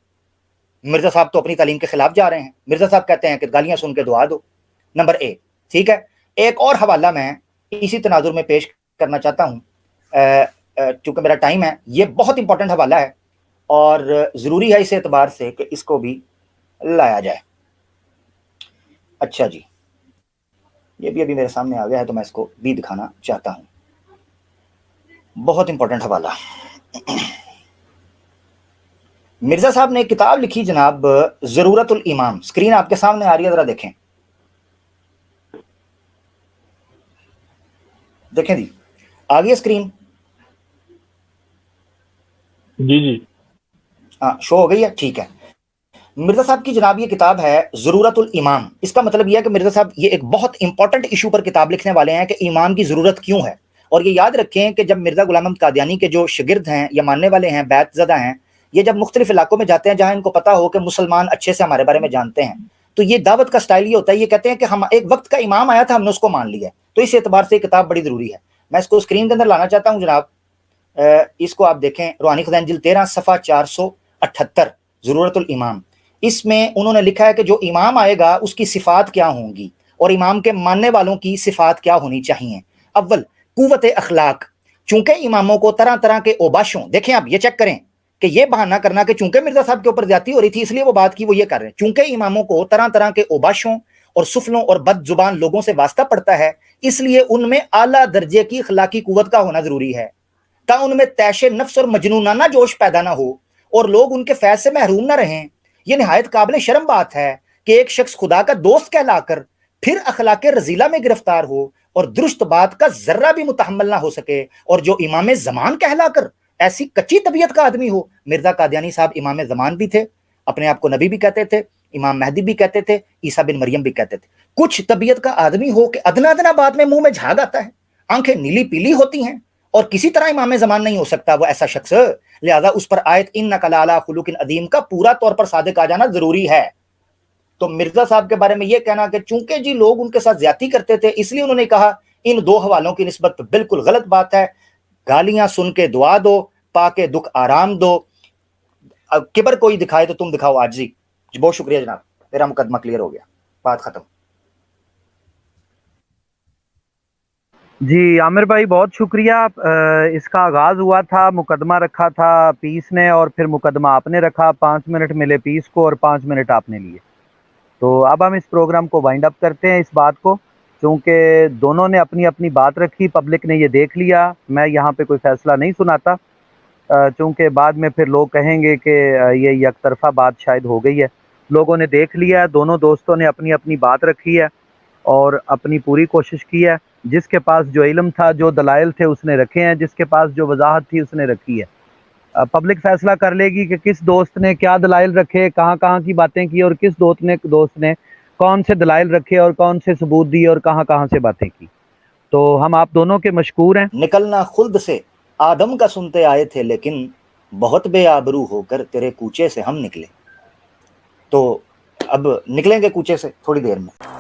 مرزا صاحب تو اپنی تعلیم کے خلاف جا رہے ہیں. مرزا صاحب کہتے ہیں کہ گالیاں سن کے دعا دو، نمبر 1. ٹھیک ہے، ایک اور حوالہ میں اسی تناظر میں پیش کرنا چاہتا ہوں چونکہ میرا ٹائم ہے. یہ بہت امپورٹنٹ حوالہ ہے اور ضروری ہے اس اعتبار سے کہ اس کو بھی لایا جائے. اچھا جی، یہ بھی ابھی میرے سامنے آ گیا ہے تو میں اس کو بھی دکھانا چاہتا ہوں. بہت امپورٹنٹ حوالہ. مرزا صاحب نے ایک کتاب لکھی جناب، ضرورت الامام. اسکرین آپ کے سامنے آ رہی ہے، ذرا دیکھیں. دیکھیں جی، آ گئی اسکرین؟ جی جی ہاں شو ہو گئی ہے، ٹھیک ہے. مرزا صاحب کی جناب یہ کتاب ہے ضرورت الامام. اس کا مطلب یہ ہے کہ مرزا صاحب یہ ایک بہت امپورٹنٹ ایشو پر کتاب لکھنے والے ہیں کہ امام کی ضرورت کیوں ہے. اور یہ یاد رکھیں کہ جب مرزا غلام احمد قادیانی کے جو شاگرد ہیں یا ماننے والے ہیں، بیعت زدہ ہیں، یہ جب مختلف علاقوں میں جاتے ہیں جہاں ان کو پتا ہو کہ مسلمان اچھے سے ہمارے بارے میں جانتے ہیں، تو یہ دعوت کا سٹائل یہ ہوتا ہے، یہ کہتے ہیں کہ ہم ایک وقت کا امام آیا تھا، ہم نے اس کو مان لیا ہے. تو اس اعتبار سے یہ کتاب بڑی ضروری ہے. میں اس کو اسکرین کے اندر لانا چاہتا ہوں جناب. اس کو آپ دیکھیں، روحانی خزائن جلد 13 صفحہ 478، ضرورت الامام. اس میں انہوں نے لکھا ہے کہ جو امام آئے گا اس کی صفات کیا ہوں گی اور امام کے ماننے والوں کی صفات کیا ہونی چاہیے. اول، قوت اخلاق. چونکہ اماموں کو طرح طرح کے اوباشوں، دیکھیں آپ یہ چیک کریں کہ یہ بہانہ کرنا کہ چونکہ مرزا صاحب کے اوپر زیادتی ہو رہی تھی اس لیے وہ بات کی، وہ یہ کر رہے ہیں. چونکہ اماموں کو طرح طرح کے اوباشوں اور سفلوں اور بد زبان لوگوں سے واسطہ پڑتا ہے، اس لیے ان میں اعلیٰ درجے کی اخلاقی قوت کا ہونا ضروری ہے، تا ان میں تیش نفس اور مجنونانہ جوش پیدا نہ ہو اور لوگ ان کے فیض سے محروم نہ رہیں۔ یہ نہایت قابل شرم بات ہے کہ ایک شخص خدا کا دوست کہلا کر پھر اخلاق رذیلہ میں گرفتار ہو اور درست بات کا ذرہ بھی متحمل نہ ہو سکے، اور جو امام زمان کہلا کر ایسی کچی طبیعت کا آدمی ہو۔ مرزا قادیانی صاحب امام زمان بھی تھے، اپنے آپ کو نبی بھی کہتے تھے، امام مہدی بھی کہتے تھے، عیسیٰ بن مریم بھی کہتے تھے۔ کچھ طبیعت کا آدمی ہو کہ ادنا ادنا بات میں منہ میں جھاگ آتا ہے، آنکھیں نیلی پیلی ہوتی ہیں، اور کسی طرح امام زمان نہیں ہو سکتا وہ ایسا شخص، لہذا اس پر آیت انک لعلی خلق عظیم کا پورا طور پر صادق آ جانا ضروری ہے۔ تو مرزا صاحب کے بارے میں یہ کہنا کہ چونکہ جی لوگ ان کے ساتھ زیادتی کرتے تھے اس لیے انہوں نے کہا، ان دو حوالوں کی نسبت بالکل غلط بات ہے۔ گالیاں سن کے دعا دو، پا کے دکھ آرام دو، کبر کوئی دکھائے تو تم دکھاؤ عاجزی۔ بہت شکریہ جناب، میرا مقدمہ کلیئر ہو گیا، بات ختم۔ جی عامر بھائی بہت شکریہ۔ اس کا آغاز ہوا تھا، مقدمہ رکھا تھا پیس نے، اور پھر مقدمہ آپ نے رکھا، 5 منٹ ملے پیس کو اور 5 منٹ آپ نے لیے۔ تو اب ہم اس پروگرام کو وائنڈ اپ کرتے ہیں، اس بات کو، چونکہ دونوں نے اپنی اپنی بات رکھی، پبلک نے یہ دیکھ لیا، میں یہاں پہ کوئی فیصلہ نہیں سناتا، چونکہ بعد میں پھر لوگ کہیں گے کہ یہ یک طرفہ بات شاید ہو گئی ہے۔ لوگوں نے دیکھ لیا ہے، دونوں دوستوں نے اپنی اپنی بات رکھی ہے اور اپنی پوری کوشش کی ہے، جس کے پاس جو علم تھا، جو دلائل تھے اس نے رکھے ہیں، جس کے پاس جو وضاحت تھی اس نے رکھی ہے۔ پبلک فیصلہ کر لے گی کہ کس دوست نے کیا دلائل رکھے، کہاں کہاں کی باتیں کی، اور کس دوست نے کون سے دلائل رکھے اور کون سے ثبوت دیے اور کہاں کہاں سے باتیں کی۔ تو ہم آپ دونوں کے مشکور ہیں۔ نکلنا خلد سے آدم کا سنتے آئے تھے، لیکن بہت بے آبرو ہو کر تیرے کوچے سے ہم نکلے۔ تو اب نکلیں گے کوچے سے تھوڑی دیر میں۔